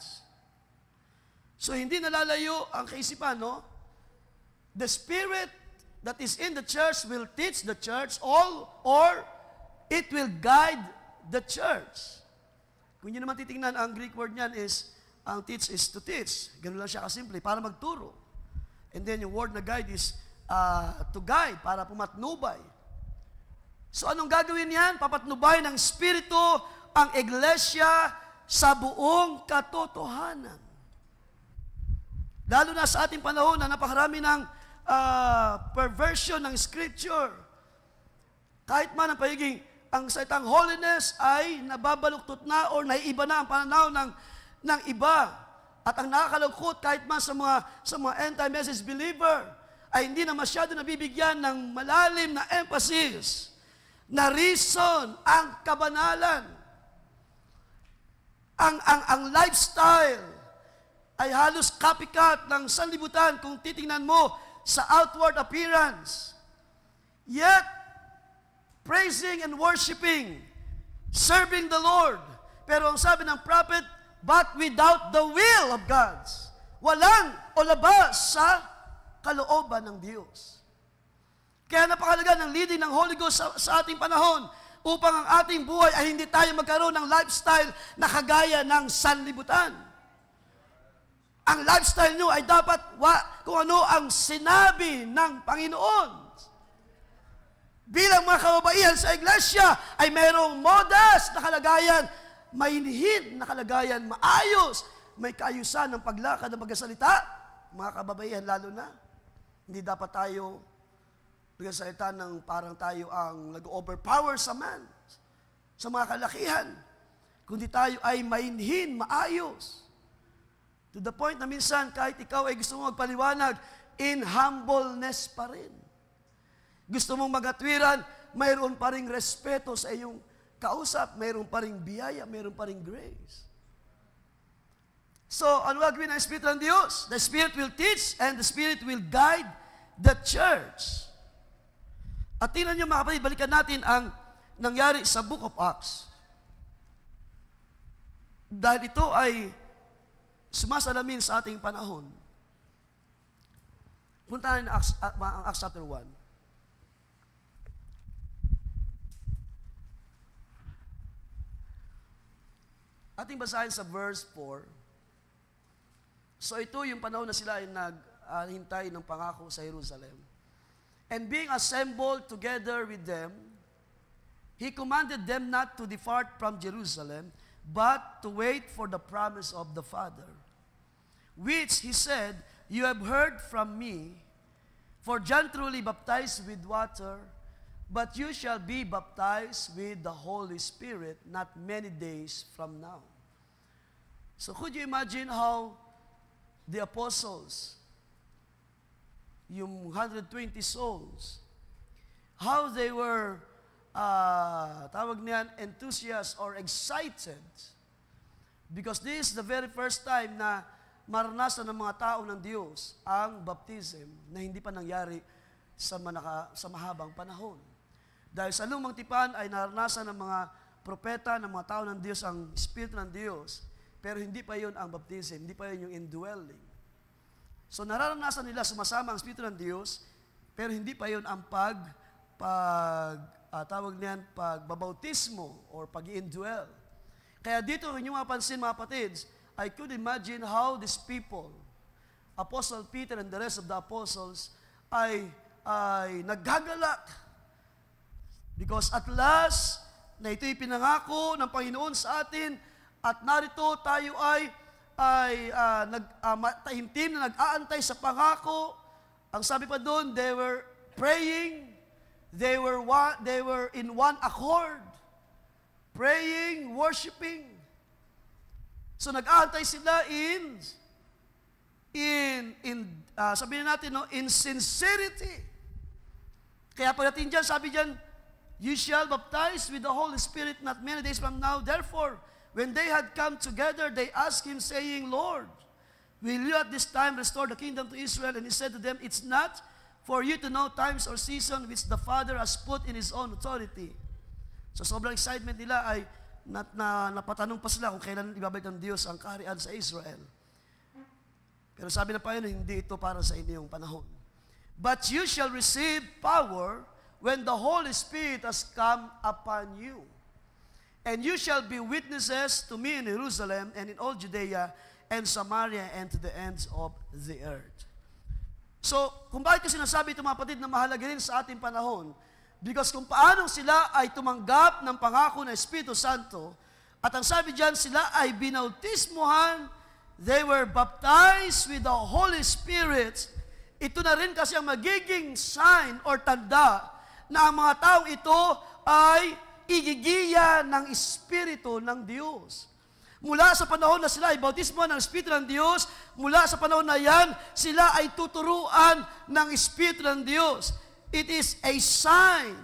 So hindi nalalayo ang kaisipan, no? The Spirit that is in the church will teach the church all, or it will guide the church. Kung nyo naman titingnan, ang Greek word niyan is, ang teach is to teach. Ganun lang siya kasimple, para magturo. And then yung word na guide is to guide, para pumatnubay. So anong gagawin yan? Papatnubay ng Espiritu ang iglesia sa buong katotohanan. Lalo na sa ating panahon na napakarami ng perversion ng Scripture. Kahit man ang pagiging ang salitang holiness ay nababaluktot na or naiiba na ang pananaw ng iba. At ang nakakalungkot kahit man sa mga anti-message believer ay hindi na masyado nabibigyan ng malalim na emphasis na reason ang kabanalan. Ang lifestyle ay halos copycat ng sanlibutan kung titingnan mo sa outward appearance. Yet, praising and worshiping, serving the Lord. Pero ang sabi ng prophet, but without the will of God. Walang o labas sa kalooban ng Diyos. Kaya napakalaga ng leading ng Holy Ghost sa ating panahon upang ang ating buhay ay hindi tayo magkaroon ng lifestyle na kagaya ng sanlibutan. Ang lifestyle nyo ay dapat kung ano ang sinabi ng Panginoon. Bilang mga kababaihan sa iglesia, ay mayroong modest na kalagayan, mainhin na kalagayan, maayos, may kaayusan ng paglakad ng pagkasalita. Mga kababaihan lalo na, hindi dapat tayo nagsalita ng parang tayo ang nag-overpower sa man, sa mga kalakihan. Kundi tayo ay mainhin, maayos. To the point na minsan, kahit ikaw ay gusto mo magpaliwanag, in humbleness pa rin. Gusto mong magatwiran, mayroon pa ring respeto sa iyong kausap, mayroon pa ring biyaya, mayroon pa ring grace. So, ano gagawin ng Espiritu ng Diyos? The Spirit will teach and the Spirit will guide the church. At tingnan nyo mga kapatid, balikan natin ang nangyari sa Book of Acts. Dahil ito ay sumasalamin sa ating panahon. Punta natin ang Acts chapter 1. Ating basahin sa verse 4. So ito yung panahon na sila ay naghintay ng pangako sa Jerusalem. And being assembled together with them, He commanded them not to depart from Jerusalem, but to wait for the promise of the Father, which He said, You have heard from me, for John truly baptized with water, but you shall be baptized with the Holy Spirit not many days from now. So could you imagine how the apostles, yung 120 souls, how they were, tawag niyan, enthusiastic or excited, because this is the very first time na maranasan ng mga tao ng Diyos ang baptism na hindi pa nangyari sa mahabang panahon. Dahil sa lumang tipan ay naranasan ng mga propeta, ng mga tao ng Diyos ang Espiritu ng Diyos, pero hindi pa yun ang baptism, hindi pa yun yung indwelling. So nararanasan nila sumasama ang Espiritu ng Diyos, pero hindi pa yun ang pagbabautismo or pag-indwell. Kaya dito, inyong mapansin mga kapatids, I could imagine how these people, Apostle Peter and the rest of the apostles, ay naggagalak. Because at last, na ito'y pinangako ng Panginoon sa atin, at narito tayo ay tahimtim na nag-aantay sa pangako. Ang sabi pa doon, they were praying, they were in one accord, praying, worshiping. So nag-aantay sila sabihin natin, in sincerity. Kaya pagdating dyan, sabi dyan, You shall baptize with the Holy Spirit not many days from now. Therefore, when they had come together, they asked Him, saying, Lord, will you at this time restore the kingdom to Israel? And He said to them, It's not for you to know times or season which the Father has put in His own authority. So sobrang excitement nila ay napatanong pa sila kung kailan ibabalik ng Diyos ang kaharian sa Israel. Pero sabi na pa yun, hindi ito para sa inyong panahon. But you shall receive power when the Holy Spirit has come upon you. And you shall be witnesses to me in Jerusalem and in all Judea and Samaria and to the ends of the earth. So, kung bakit ko sinasabi ito mga kapatid na mahalaga rin sa ating panahon, because kung paano sila ay tumanggap ng pangako ng Espiritu Santo, at ang sabi diyan, sila ay binautismuhan, they were baptized with the Holy Spirit. Ito na rin kasi ang magiging sign or tanda na ang mga taong ito ay igigiya ng Espiritu ng Diyos. Mula sa panahon na sila ay bautismo ng Espiritu ng Diyos, mula sa panahon na yan, sila ay tuturuan ng Espiritu ng Diyos. It is a sign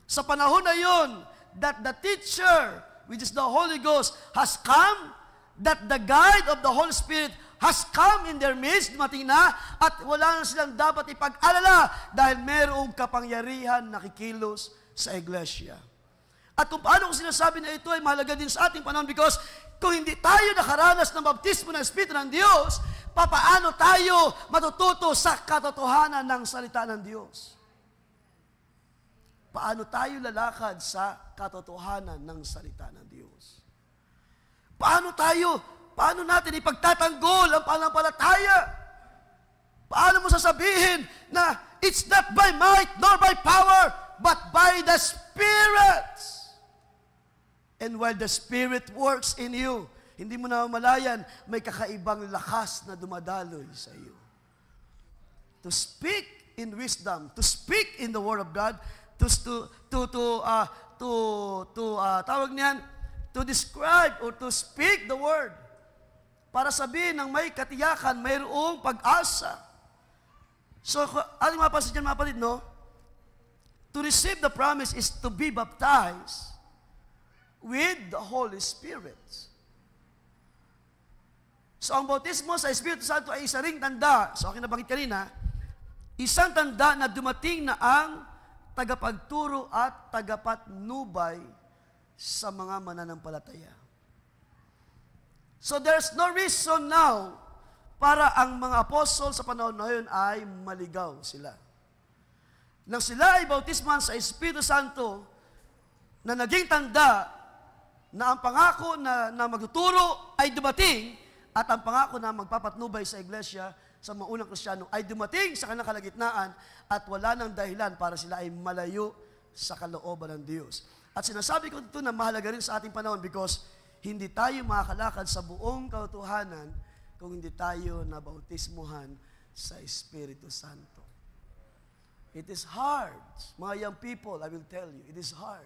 sa panahon na yon that the teacher, which is the Holy Ghost, has come, that the guide of the Holy Spirit has come in their midst, dumating na, at wala na silang dapat ipag-alala dahil mayroong kapangyarihan na kikilos sa iglesia. At kung paano kung sinasabi na ito ay mahalaga din sa ating panahon because kung hindi tayo nakaranas ng baptismo ng Espiritu ng Diyos, papaano tayo matututo sa katotohanan ng salita ng Diyos? Paano tayo lalakad sa katotohanan ng salita ng Diyos? Paano tayo Paano natin ipagtatanggol ang pananampalataya? Paano mo sasabihin na it's not by might nor by power, but by the Spirit? And while the Spirit works in you, hindi mo namamalayan, may kakaibang lakas na dumadaloy sa iyo. To speak in wisdom, to speak in the Word of God, tawag niyan, to describe or to speak the Word. Para sabihin ng may katiyakan, mayroong pag-asa. So, ating mapasin dyan mga kapatid, no? To receive the promise is to be baptized with the Holy Spirit. So, ang bautismo sa Espiritu Santo ay isa ring tanda, so akin nabanggit kanina, isang tanda na dumating na ang tagapagturo at tagapatnubay sa mga mananampalataya. So there's no reason now para ang mga apostol sa panahon na yun ay maligaw sila. Nang sila ay bautisman sa Espiritu Santo na naging tanda na ang pangako na magtuturo ay dumating at ang pangako na magpapatnubay sa iglesia sa mga unang Kristiyano ay dumating sa kanilang kalagitnaan at wala nang dahilan para sila ay malayo sa kalooban ng Diyos. At sinasabi ko ito na mahalaga rin sa ating panahon because hindi tayo makakalakad sa buong katotohanan kung hindi tayo nabautismuhan sa Espiritu Santo. It is hard. Mga young people, I will tell you, it is hard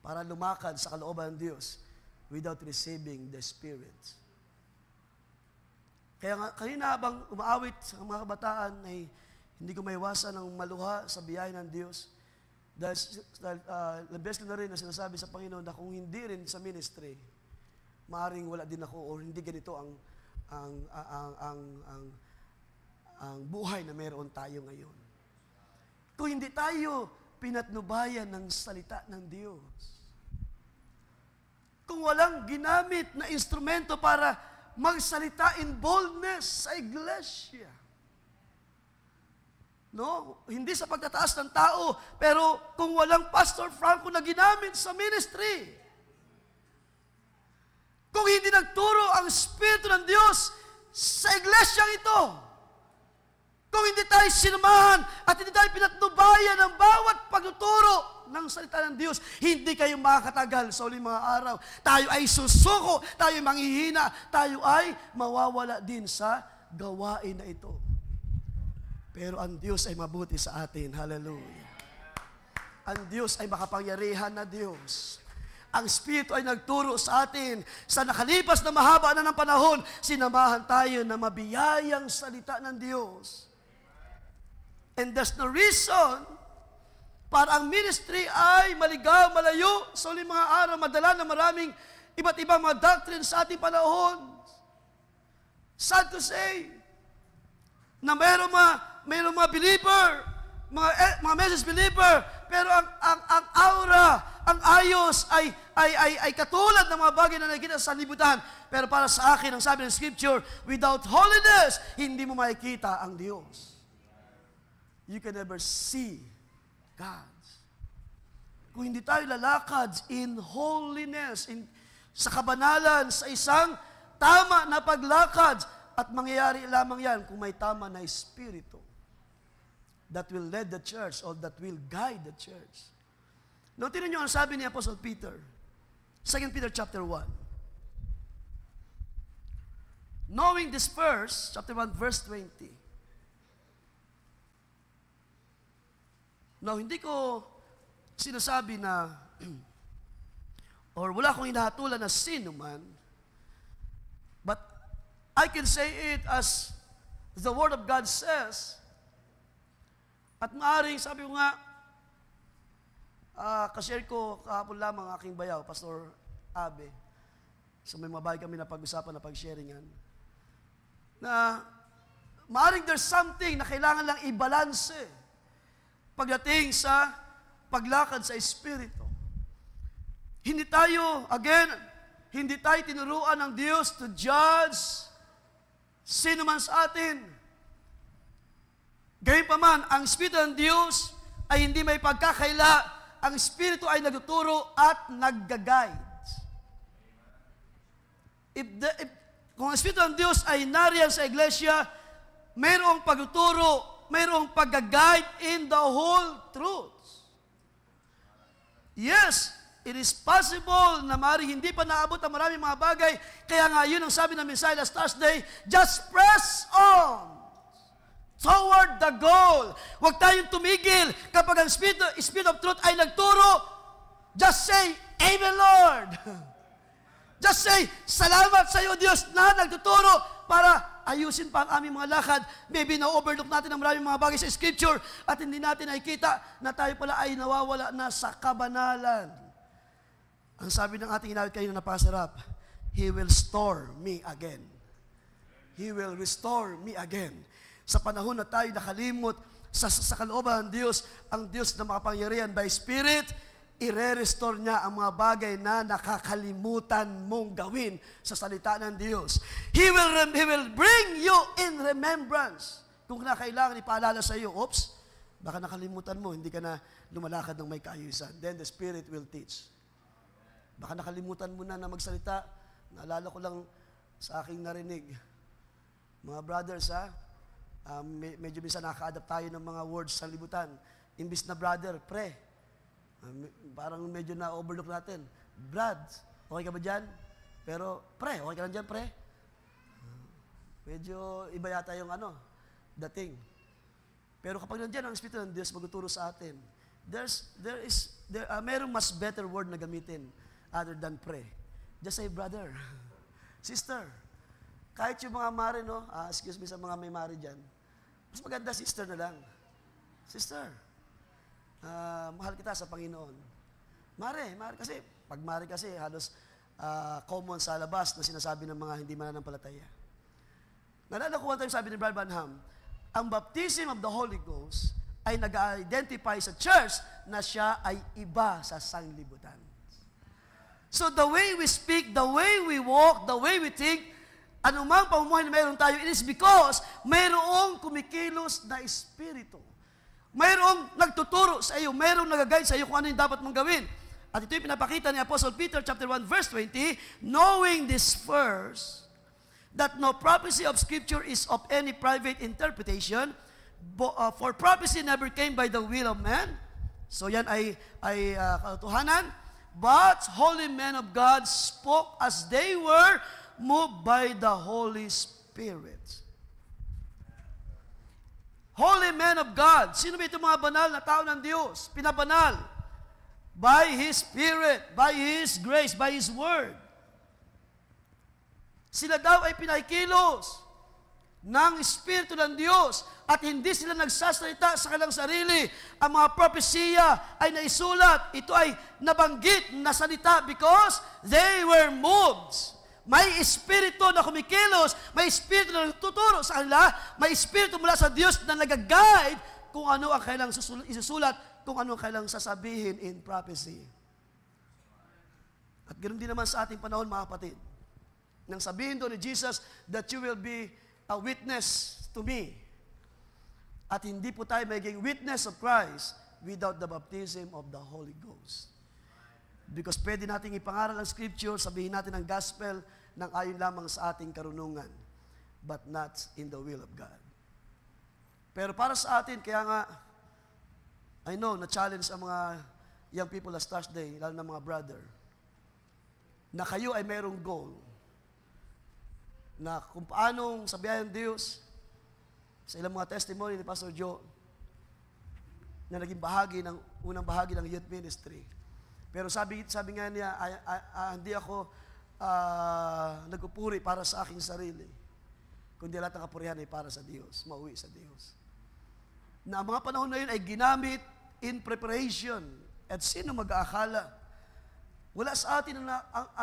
para lumakad sa kalooban ng Diyos without receiving the Spirit. Kaya nga, kanina habang umaawit sa mga kabataan ay hindi ko maiwasan ng maluha sa biyaya ng Diyos. Dahil labes ko na rin na sinasabi sa Panginoon na kung hindi rin sa ministry, maaaring wala din ako or hindi ganito ang buhay na meron tayo ngayon. Kung hindi tayo pinatnubayan ng salita ng Diyos, kung walang ginamit na instrumento para magsalita in boldness sa iglesia. No? Hindi sa pagtataas ng tao, pero kung walang Pastor Franco na ginamit sa ministry, kung hindi nagturo ang Espiritu ng Diyos sa iglesyang ito, kung hindi tayo sinamahan at hindi tayo pinatnubayan ng bawat pagtuturo ng salita ng Diyos, hindi kayo makakatagal sa uling mga araw. Tayo ay susuko, tayo ay manghihina, tayo ay mawawala din sa gawain na ito. Pero ang Diyos ay mabuti sa atin. Hallelujah. Ang Diyos ay makapangyarihan na Diyos. Ang Espiritu ay nagturo sa atin. Sa nakalipas na mahaba na ng panahon, sinamahan tayo na mabiyayang salita ng Diyos. And there's no reason para ang ministry ay maligaw, malayo sa uling mga araw, madala na maraming iba't ibang mga doctrine sa ating panahon. Sad to say, na mayroong mga believer, mga message believer, pero ang aura, ang ayos ay katulad ng mga bagay na nakikita sa libutan. Pero para sa akin, ang sabi ng Scripture, without holiness, hindi mo makikita ang Diyos. You can never see God. Kung hindi tayo lalakad in holiness, sa kabanalan, sa isang tama na paglakad, at mangyayari lamang yan kung may tama na Espiritu that will lead the church or that will guide the church. Now, tinan nyo ang sabi ni Apostle Peter, 2 Peter chapter 1. Knowing this verse, chapter 1, verse 20. Now, hindi ko sinasabi na, or wala akong hinahatulan na sino man, but I can say it as the Word of God says, at maaring, sabi ko nga, kashare ko kahapon lamang aking bayaw, Pastor Abe, so may mga bagay kami na pag-usapan na pag-sharingan, na maaring there's something na kailangan lang i-balance pagdating sa paglakad sa Espiritu. Hindi tayo tinuruan ng Diyos to judge sino man sa atin. Gayunpaman, ang Espiritu ng Diyos ay hindi may pagkakaila. Ang Espiritu ay nagtuturo at nag-guide. Kung ang Espiritu ng Diyos ay nariyan sa iglesia, mayroong pagtuturo, mayroong pag-guide in the whole truth. Yes, it is possible na maaaring hindi pa naabot ang maraming mga bagay. Kaya nga yun ang sabi ng mensahe last Thursday, just press on toward the goal. Huwag tayong tumigil. Kapag ang Spirit of Truth ay nagturo, just say, Amen, Lord. Just say, salamat sa iyo, Diyos, na nagtuturo para ayusin pa ang aming mga lakad. Maybe na-overlook natin ang maraming mga bagay sa Scripture at hindi natin nakikita na tayo pala ay nawawala na sa kabanalan. Ang sabi ng ating inawit kayo na napasarap, He will restore me again. He will restore me again. Sa panahon na tayo nakalimot sa kalooban ng Diyos, ang Diyos na makapangyarihan by Spirit, i-restore niya ang mga bagay na nakakalimutan mong gawin sa salita ng Diyos. He will bring you in remembrance. Kung kailangan ipaalala sa iyo, oops, baka nakalimutan mo, hindi ka na lumalakad ng may kaayusan. Then the Spirit will teach. Baka nakalimutan mo na magsalita. Naalala ko lang sa aking narinig. Mga brothers, medyo minsan nakaka-adapt tayo ng mga words sa libutan. Imbis na brother, pre. Parang medyo na-overlook natin. Brad, okay ka ba dyan? Pero, pre, okay ka lang dyan, pre? Medyo iba yata yung dating. Pero kapag nandiyan ang Espiritu ng Diyos magtuturo sa atin, mayroong mas better word na gamitin other than pre. Just say, brother, sister. Kahit yung mga mare, excuse me sa mga may mare dyan, mas maganda sister na lang. Sister. Mahal kita sa Panginoon. Mare, kasi, pag mare kasi, halos common sa labas na sinasabi ng mga hindi mananampalataya. Nalala ko one time sabi ni Brother Branham, ang baptism of the Holy Ghost ay nag-identify sa church na siya ay iba sa sanglibutan. So the way we speak, the way we walk, the way we think, anumang pamumuhay na mayroon tayo, it is because mayroong kumikilos na Espiritu. Mayroong nagtuturo sa iyo, mayroong nag-guide sa iyo kung ano yung dapat mong gawin. At ito'y pinapakita ni Apostle Peter, chapter 1, verse 20, knowing this first, that no prophecy of Scripture is of any private interpretation, for prophecy never came by the will of man. So yan ay katotohanan. But holy men of God spoke as they were moved by the Holy Spirit. Holy men of God. Sino ba itong mga banal na tao ng Diyos? Pinabanal. By His Spirit, by His grace, by His Word. Sila daw ay pinakikilos ng Espiritu ng Diyos at hindi sila nagsasalita sa kanilang sarili. Ang mga propesiya ay naisulat. Ito ay nabanggit na salita because they were moved. May Espiritu na kumikilos, may Espiritu na tuturo sa kanila, may Espiritu mula sa Diyos na nag-guide kung ano ang kailang isusulat, kung ano ang kailang sasabihin in prophecy. At ganoon din naman sa ating panahon, mga kapatid. Nang sabihin doon ni Jesus that you will be a witness to me. At hindi po tayo magiging witness of Christ without the baptism of the Holy Ghost. Because pwede nating ipangaral ang Scripture, sabihin natin ang gospel ng ayon lamang sa ating karunungan, but not in the will of God. Pero para sa atin, kaya nga, I know, na-challenge ang mga young people last Thursday, lalo na mga brother, na kayo ay mayroong goal, na kung paanong sa biyayang Diyos, sa ilang mga testimony ni Pastor Joe, na naging unang bahagi ng youth ministry. Pero sabi nga niya, hindi ako nagpupuri para sa aking sarili, kundi lahat ng kapurihan ay para sa Diyos, mauwi sa Diyos. Na ang mga panahon na yun ay ginamit in preparation. At sino mag-aakala? Wala sa atin ang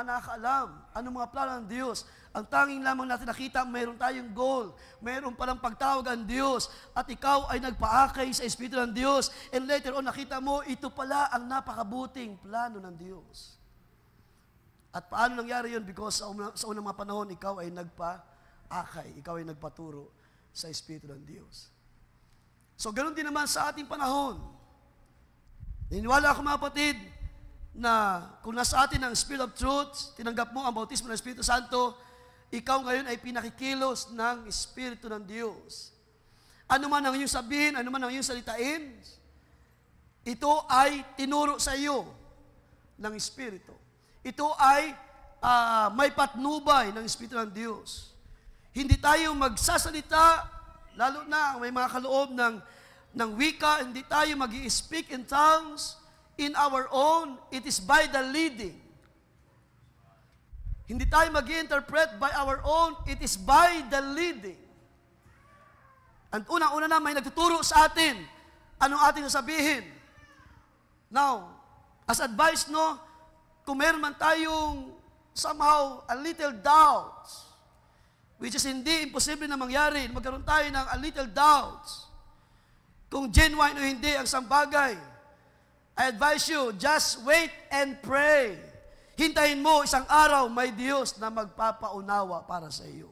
nakakaalam anong mga plano ng Diyos. Ang tanging lamang natin nakita, mayroon tayong goal. Mayroon palang pagtawag ang Diyos. At ikaw ay nagpaakay sa Espiritu ng Diyos. And later on, nakita mo, ito pala ang napakabuting plano ng Diyos. At paano nangyari yun? Because sa unang mga panahon, ikaw ay nagpaakay. Ikaw ay nagpaturo sa Espiritu ng Diyos. So, ganoon din naman sa ating panahon. Niniwala ako, mga kapatid, na kung nasa atin ang Spirit of Truth, tinanggap mo ang bautismo ng Espiritu Santo, ikaw ngayon ay pinakikilos ng Espiritu ng Diyos. Ano man ang iyong sabihin, ano man ang iyong salitain, ito ay tinuro sa iyo ng Espiritu. Ito ay may patnubay ng Espiritu ng Diyos. Hindi tayo magsasalita, lalo na may mga kaloob ng wika, hindi tayo mag-i-speak in tongues in our own. It is by the leading. Hindi tayo mag-i-interpret by our own. It is by the leading. At unang-una na may nagtuturo sa atin anong ating sasabihin. Now, as advice, no, kung meron man tayong somehow a little doubts, which is hindi imposible na mangyari, magkaroon tayo ng a little doubts, kung genuine o hindi ang isang bagay, I advise you, just wait and pray. Hintayin mo isang araw, may Diyos na magpapaunawa para sa iyo.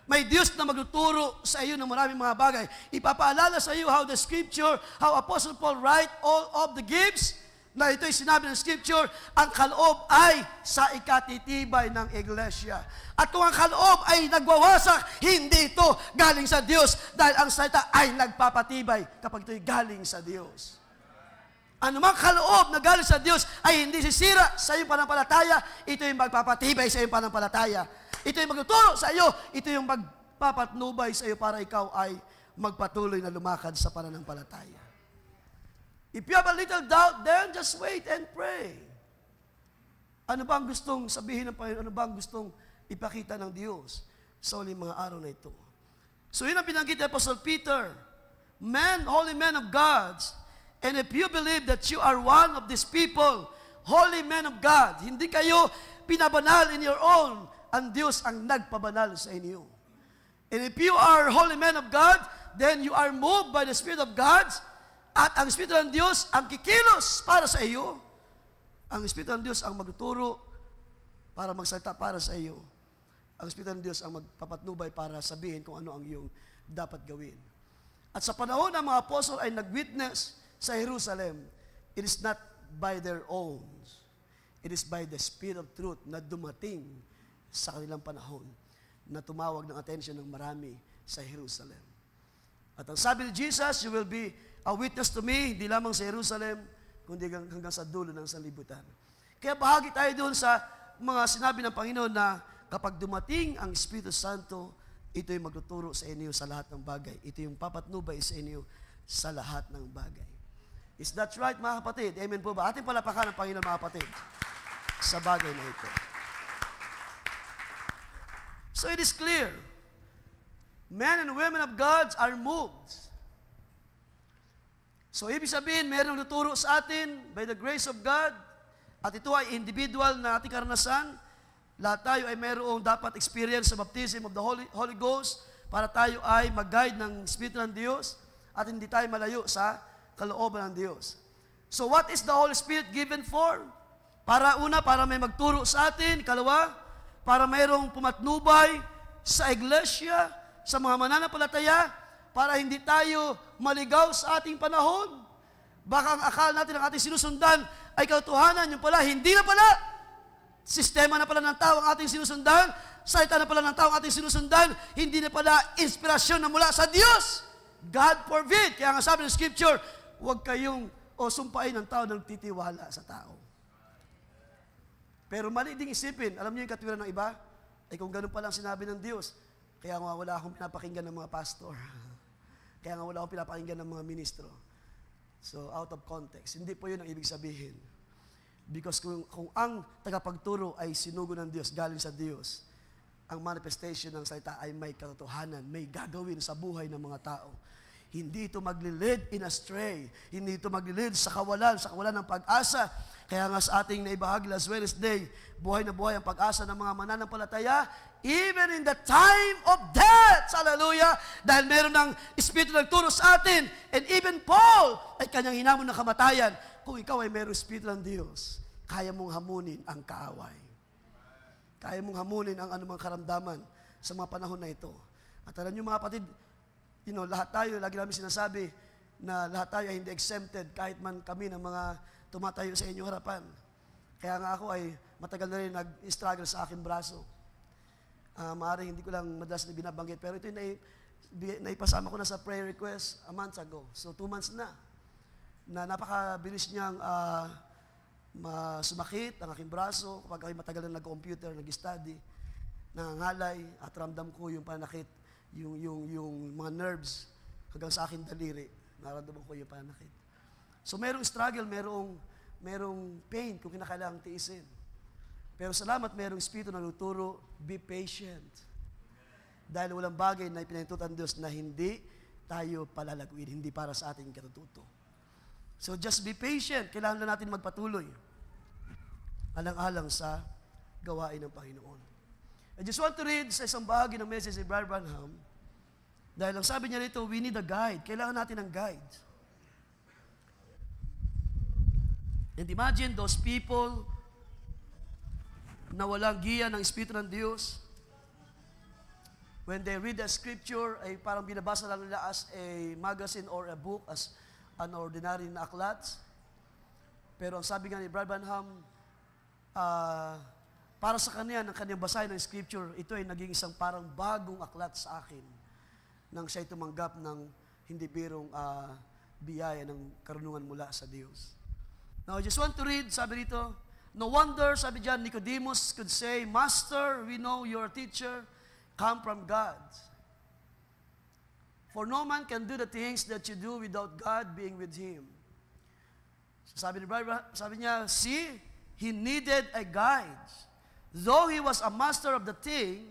May Diyos na magtuturo sa iyo ng maraming mga bagay. Ipapaalala sa iyo how the Scripture, how Apostle Paul write all of the gifts, na ito'y sinabi ng Scripture, ang kaloob ay sa ikatitibay ng iglesia. At kung ang kaloob ay nagwawasak, hindi ito galing sa Diyos, dahil ang salita ay nagpapatibay kapag ito'y galing sa Diyos. Ano mang kaloob na galing sa Diyos ay hindi sisira sa iyong panampalataya, ito'y magpapatibay sa iyong panampalataya. Ito yung magtuturo sa iyo, ito yung magpapatnubay sa iyo para ikaw ay magpatuloy na lumakad sa pananampalataya. If you have a little doubt, then just wait and pray. Ano ba ang gustong sabihin ng Panginoon? Ano ba ang gustong ipakita ng Diyos sa uling mga araw na ito? So yun ang binanggit ni Apostle Peter. Men, holy men of God, and if you believe that you are one of these people, holy men of God, hindi kayo pinabanal in your own, ang Diyos ang nagpabanal sa inyo. And if you are holy men of God, then you are moved by the Spirit of God, at ang Espiritu ng Diyos ang kikilos para sa iyo. Ang Espiritu ng Diyos ang magtuturo para magsalita para sa iyo. Ang Espiritu ng Diyos ang magpapatnubay para sabihin kung ano ang iyong dapat gawin. At sa panahon ng mga apostol ay nag-witness sa Jerusalem, it is not by their own. It is by the Spirit of truth na dumating sa kanilang panahon na tumawag ng atensyon ng marami sa Jerusalem. At ang sabi ni Jesus, you will be a witness to me, hindi lamang sa Jerusalem, kundi hanggang sa dulo ng sanlibutan. Kaya bahagi tayo doon sa mga sinabi ng Panginoon na kapag dumating ang Espiritu Santo, ito yung magtuturo sa inyo sa lahat ng bagay. Ito yung papatnubay sa inyo sa lahat ng bagay. Is that right, mga kapatid? Amen po ba? Ating palapakan ng Panginoon, mga kapatid, sa bagay na ito. So it is clear, men and women of God are moved. So ibig sabihin, mayroong tuturo sa atin by the grace of God, at ito ay individual na ating karanasan. Lahat tayo ay mayroong dapat experience sa baptism of the Holy Ghost para tayo ay mag-guide ng Espiritu ng Diyos at hindi tayo malayo sa kalooban ng Diyos. So what is the Holy Spirit given for? Para may magturo sa atin. Kalawa, para mayroong pumatnubay sa iglesia, sa mga mananampalataya, para hindi tayo maligaw sa ating panahon. Baka ang akala natin ang ating sinusundan ay katotohanan, yung pala, hindi na pala. Sistema na pala ng tao ang ating sinusundan, salita na pala ng tao ang ating sinusundan, hindi na pala inspirasyon na mula sa Diyos. God forbid. Kaya nga sabi ng Scripture, huwag kayong sumpain ng tao ng titiwala sa tao. Pero mali ding isipin, alam niyo yung katwiran ng iba? Ay kung ganun palang sinabi ng Diyos, kaya nga wala akong pinapakinggan ng mga pastor. Kaya nga wala akong pinapakinggan ng mga ministro. So, out of context. Hindi po yun ang ibig sabihin. Because kung ang tagapagturo ay sinugo ng Diyos, galing sa Diyos, ang manifestation ng salita ay may katotohanan, may gagawin sa buhay ng mga tao. Hindi ito magli-lead in astray. Hindi ito magli-lead sa kawalan ng pag-asa. Kaya nga sa ating naibahagi last Wednesday, buhay na buhay ang pag-asa ng mga mananampalataya, even in the time of death. Hallelujah! Dahil meron ng Espiritu nagturo sa atin, and even Paul ay kanyang hinamon ng kamatayan. Kung ikaw ay meron Espiritu ng Diyos, kaya mong hamunin ang kaaway. Kaya mong hamunin ang anumang karamdaman sa mga panahon na ito. At alam niyo mga kapatid, lahat tayo, lagi namin sinasabi na lahat tayo ay hindi exempted kahit man kami ng mga tumatayo sa inyong harapan. Kaya nga ako ay matagal na rin nag-struggle sa aking braso. Maaaring hindi ko lang madalas na binabanggit, pero ito yung naipasama ko na sa prayer request a month ago. So 2 months na napakabilis niyang sumakit ang aking braso kapag ako'y matagal na nag-computer, nag-study, nangangalay, at ramdam ko yung pananakit, yung mga nerves hanggang sa aking daliri. Naramdaman ko yung pananakit. So merong struggle, merong pain kung kinakailangang tiisin. Pero salamat, merong Espiritu na nagtuturo, be patient. Dahil walang bagay na ipinahintutan ng Diyos na hindi tayo palalaguin, hindi para sa ating katututo. So just be patient. Kailangan lang natin magpatuloy. Alang-alang sa gawain ng Panginoon. I just want to read sa isang bahagi ng message ni Brother Branham. Dahil ang sabi niya rito, we need a guide. Kailangan natin ng guide. And imagine those people na walang giya ng Espiritu ng Diyos. When they read the scripture, ay parang binabasa lang nila as a magazine or a book, as an ordinary na aklat. Pero ang sabi nga ni Brother Branham, para sa kanya, ng kanyang basahin ng scripture, ito ay naging isang parang bagong aklat sa akin nang siya'y tumanggap ng hindi birong biyaya ng karunungan mula sa Diyos. Now, I just want to read, sabi dito, no wonder, sabi diyan, Nicodemus could say, Master, we know your teacher come from God. For no man can do the things that you do without God being with him. So sabi niya, see, he needed a guide. Though he was a master of the thing,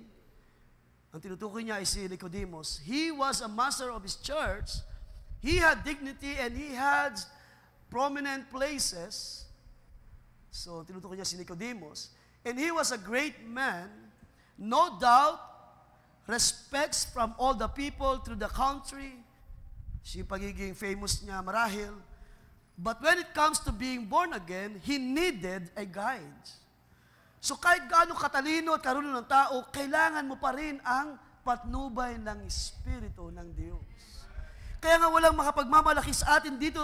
ang tinutukoy niya ay si Nicodemus, he was a master of his church, he had dignity and he had prominent places. So, tinutukoy niya si Nicodemus. And he was a great man, no doubt, respects from all the people through the country. Si pagiging famous niya marahil. But when it comes to being born again, he needed a guide. So kahit gaano katalino at karunong ng tao, kailangan mo pa rin ang patnubay ng Espiritu ng Diyos. Kaya nga walang makapagmamalaki sa atin dito,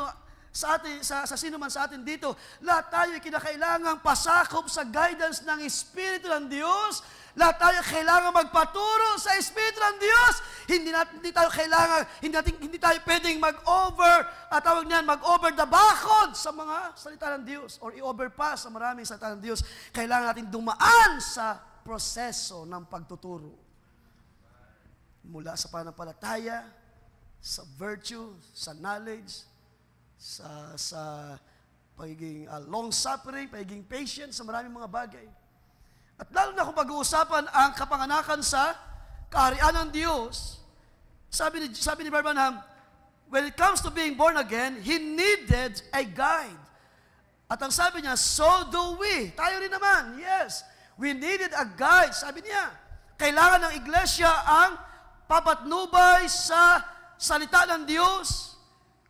sa sino man sa atin dito, lahat tayo ay kinakailangang pasakop sa guidance ng Espiritu ng Diyos. Lahat tayo kailangan magpaturo sa Espiritu ng Diyos. Hindi tayo pwedeng mag-over the bakod sa mga salita ng Diyos or i-overpass sa maraming salita ng Diyos. Kailangan natin dumaan sa proseso ng pagtuturo. Mula sa pananampalataya, sa virtue, sa knowledge, sa pagiging long-suffering, pagiging patient sa maraming mga bagay. At lalo na kung pag-uusapan ang kapanganakan sa kaharian ng Diyos, sabi ni Brother Branham, when it comes to being born again, he needed a guide. At ang sabi niya, so do we. Tayo rin naman, yes. We needed a guide. Sabi niya, kailangan ng iglesia ang papatnubay sa salita ng Diyos.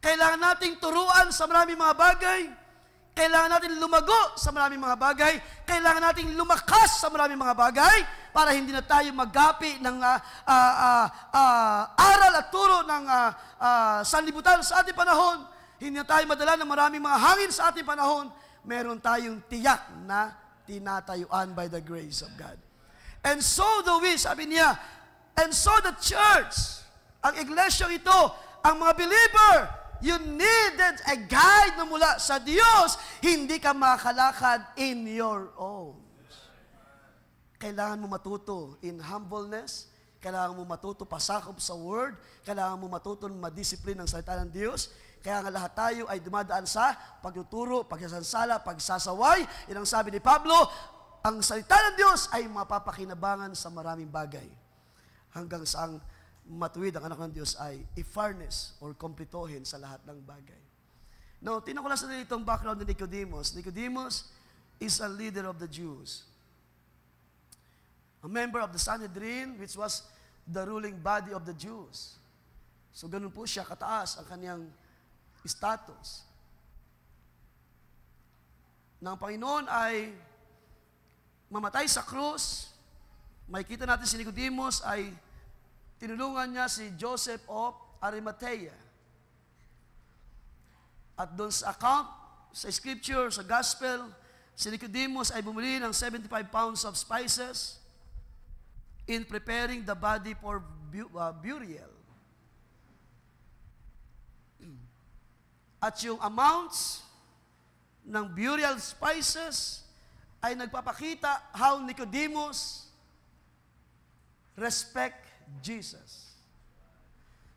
Kailangan nating turuan sa maraming mga bagay. Kailangan natin lumago sa maraming mga bagay. Kailangan nating lumakas sa maraming mga bagay para hindi na tayo magapi ng aral at turo ng sanlibutan sa ating panahon. Hindi na tayo madala ng maraming mga hangin sa ating panahon. Meron tayong tiyak na tinatayuan by the grace of God. And so do we, sabi niya, and so the church, ang iglesia ito, ang mga believer, you needed a guide na mula sa Diyos. Hindi ka makakalakad in your own. Kailangan mo matuto in humbleness. Kailangan mo matuto pasakop sa Word. Kailangan mo matuto madisiplin ng salita ng Diyos. Kaya nga lahat tayo ay dumadaan sa pagtuturo, pagsasansala, pagsasaway. Yan ang sabi ni Pablo, ang salita ng Diyos ay mapapakinabangan sa maraming bagay. Hanggang sa ang matuwid ang anak ng Diyos ay i-furnish or kompletohin sa lahat ng bagay. Now, tinan ko lang sa itong background ni Nicodemus. Nicodemus is a leader of the Jews. A member of the Sanhedrin, which was the ruling body of the Jews. So, ganun po siya kataas ang kanyang status. Nang Panginoon ay mamatay sa krus, makikita natin si Nicodemus ay tinulungan niya si Joseph of Arimathea. At doon sa account, sa scripture, sa gospel, si Nicodemus ay bumili ng 75 pounds of spices. in preparing the body for burial. At yung amounts ng burial spices ay nagpapakita how Nicodemus respect Jesus.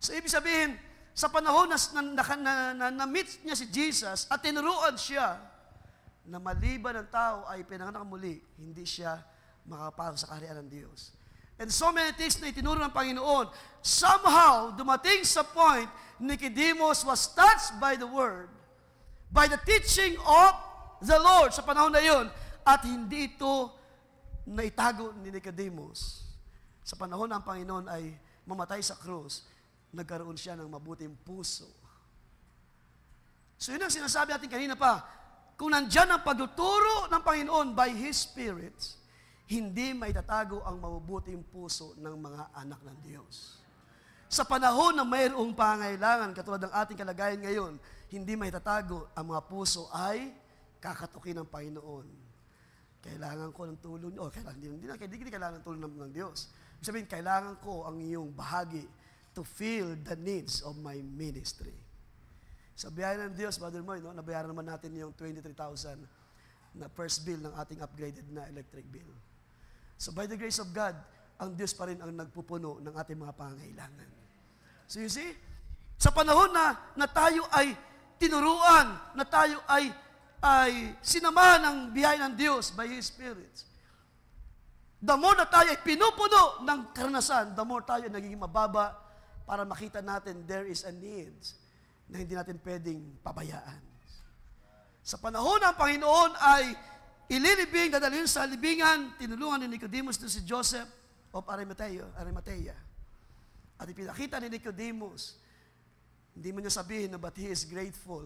So, ibig sabihin, sa panahon na meet niya si Jesus at tinuruan siya na maliban ng tao ay pinanganak muli, hindi siya makapasok sa kaharian ng Diyos. And so many things na itinuro ng Panginoon, somehow, dumating sa point, Nicodemus was touched by the Word, by the teaching of the Lord sa panahon na yun, at hindi ito naitago ni Nicodemus. Sa panahon ng Panginoon ay mamatay sa krus, nagkaroon siya ng mabuting puso. So yun ang sinasabi natin kanina pa, kung nandyan ang pagtuturo ng Panginoon by His Spirit, hindi maitatago ang mabubuting puso ng mga anak ng Diyos. Sa panahon na mayroong pangailangan, katulad ng ating kalagayan ngayon, hindi maitatago ang mga puso ay kakatukin ng Panginoon. Kailangan ko ng tulong niyo. Hindi kailangan ng tulong ng Diyos. Ibig sabihin, kailangan ko ang iyong bahagi to fill the needs of my ministry. Sa biyaya ng Diyos, Brother Moy, nabayaran naman natin yung 23,000 na first bill ng ating upgraded na electric bill. So by the grace of God, ang Diyos pa rin ang nagpupuno ng ating mga pangangailangan. So you see, sa panahon na tayo ay tinuruan, na tayo ay sinamahan ng biyaya ng Diyos by His Spirit, the more na tayo ay pinupuno ng karanasan, the more tayo nagiging mababa para makita natin there is a need na hindi natin pwedeng pabayaan. Sa panahon ng Panginoon ay ililibing, dadalhin sa libingan, tinulungan ni Nicodemus to si Joseph of Arimathea. At ipinakita ni Nicodemus, hindi mo niya sabihin na but he is grateful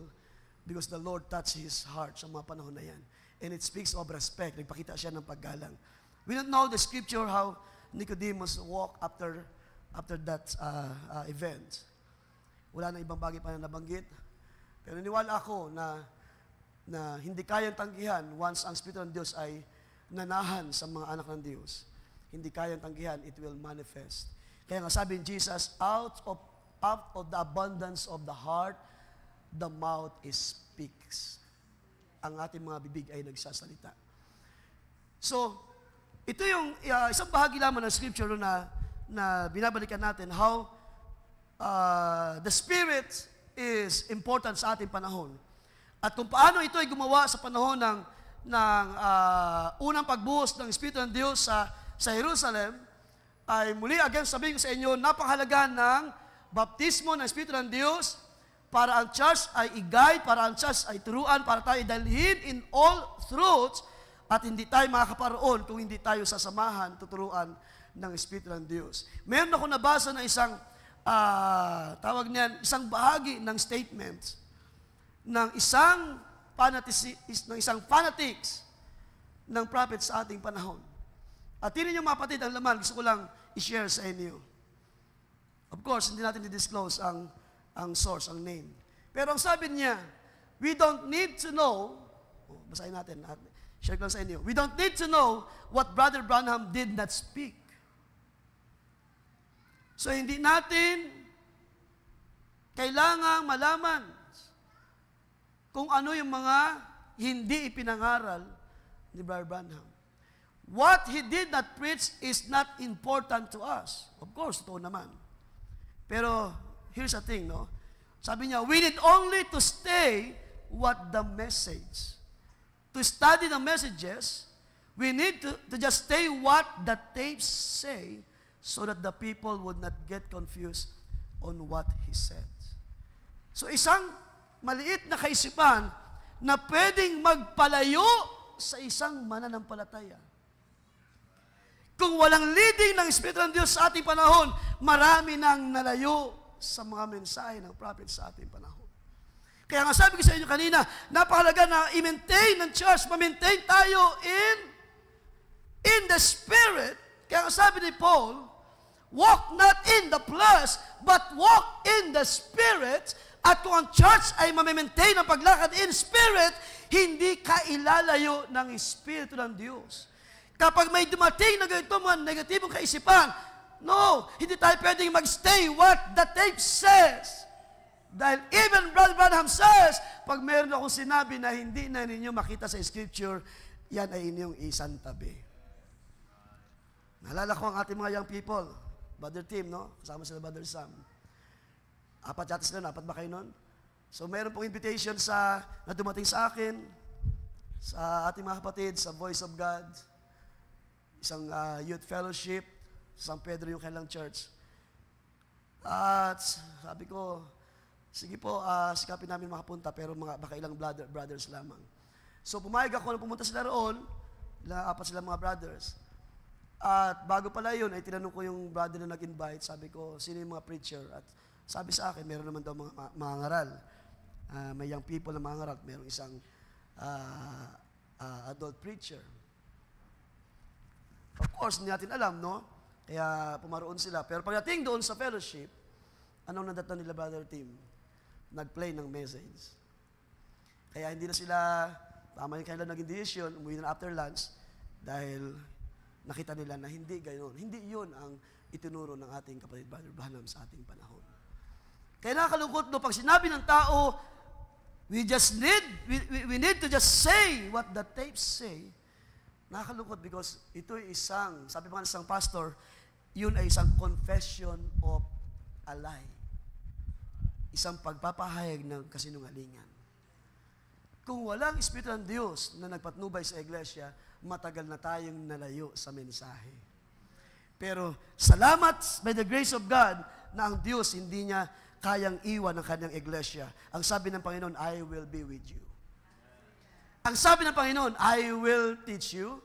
because the Lord touched his heart sa mga panahon na yan. And it speaks of respect. Nagpakita siya ng paggalang. We don't know the scripture how Nicodemus walked after that event. Wala na ibang bagay pa na nabanggit. Pero niwala ako na hindi kayang tanggihan once ang Espiritu ng Diyos ay nanahan sa mga anak ng Diyos. Hindi kayang tanggihan, it will manifest. Kaya nga sabi ni Jesus, out of the abundance of the heart, the mouth speaks. Ang ating mga bibig ay nagsasalita. So, ito yung isang bahagi lamang ng scripture na binabalikan natin, how the Spirit is important sa ating panahon. At kung paano ito ay gumawa sa panahon ng unang pagbuhos ng Espiritu ng Diyos sa Jerusalem, ay muli again sabihin ko sa inyo, napakahalaga ng baptismo ng Espiritu ng Diyos para ang church ay i-guide, para ang church ay turuan, para tayo dalhin in all truths, at hindi tayo makakaparoon kung hindi tayo sasamahan, tuturuan ng Espiritu ng Diyos. Meron ako nabasa na isang isang bahagi ng statement ng isang fanatics ng prophet sa ating panahon. At hindi niyo mapatid ang laman, gusto ko lang i-share sa inyo. Of course, hindi natin i-disclose ang source, ang name. Pero ang sabi niya, we don't need to know, basahin natin, share ko lang sa inyo, we don't need to know what Brother Branham did not speak. So, hindi natin kailangang malaman kung ano yung mga hindi ipinangaral ni Brother Branham. What he did not preach is not important to us. Of course, totoo naman. Pero, here's the thing, no? Sabi niya, we need only to stay what the message. To study the messages, we need to just stay what the tapes say, so that the people would not get confused on what he said. So isang maliit na kaisipan na pwedeng magpalayo sa isang mananampalataya. Kung walang leading ng Espiritu ng Diyos sa ating panahon, marami nang nalayo sa mga mensahe ng prophet sa ating panahon. Kaya nga sabi ko sa inyo kanina, napakalaga na i-maintain ng church, ma-maintain tayo in the Spirit. Kaya nga sabi ni Paul, walk not in the flesh, but walk in the Spirit. At kung ang church ay ma-maintain ang paglakad in Spirit, hindi ka ilalayo ng Espiritu ng Diyos. Kapag may dumating na ganito mga negatibong kaisipan, no, hindi tayo pwedeng magstay what the tape says. Dahil even Brother Branham says, pag meron akong sinabi na hindi na ninyo makita sa Scripture, yan ay inyong isang tabi. Naalala ko ang ating mga young people, Brother Tim, no? Kasama sila Brother Sam. 4 yata sila, 4 ba kayo nun? So meron pong invitation na dumating sa akin, sa ating mga kapatid, sa Voice of God, isang youth fellowship, sa San Pedro yung kanilang church. At sabi ko, sige po, sikapin namin makapunta, pero baka ilang brothers lamang. So pumayag ako na pumunta sila roon, 4 sila mga brothers. At bago pala yun, ay tinanong ko yung brother na nag-invite, sabi ko, sino yung mga preacher? At sabi sa akin, meron naman daw mga ngaral. May young people na mga ngaral, merong isang adult preacher. Of course, hindi natin alam, no? Kaya pumaroon sila. Pero pagdating doon sa fellowship, anong nadatnan nila, Brother Tim? Nag-play ng message. Kaya hindi na sila, tama yung kanilang naging decision, umuwi na after lunch, dahil nakita nila na hindi gayon. Hindi yun ang itinuro ng ating kapatid Brother Branham sa ating panahon. Kaya nakakalungkot, no, pag sinabi ng tao, we need to just say what the tapes say. Nakakalungkot because ito ay sabi pa ng isang pastor, yun ay isang confession of a lie. Isang pagpapahayag ng kasinungalingan. Kung walang Espiritu ng Diyos na nagpatnubay sa iglesia, matagal na tayong nalayo sa mensahe. Pero salamat by the grace of God na ang Diyos hindi niya kayang iwan ang kanyang iglesia. Ang sabi ng Panginoon, I will be with you. Ang sabi ng Panginoon, I will teach you.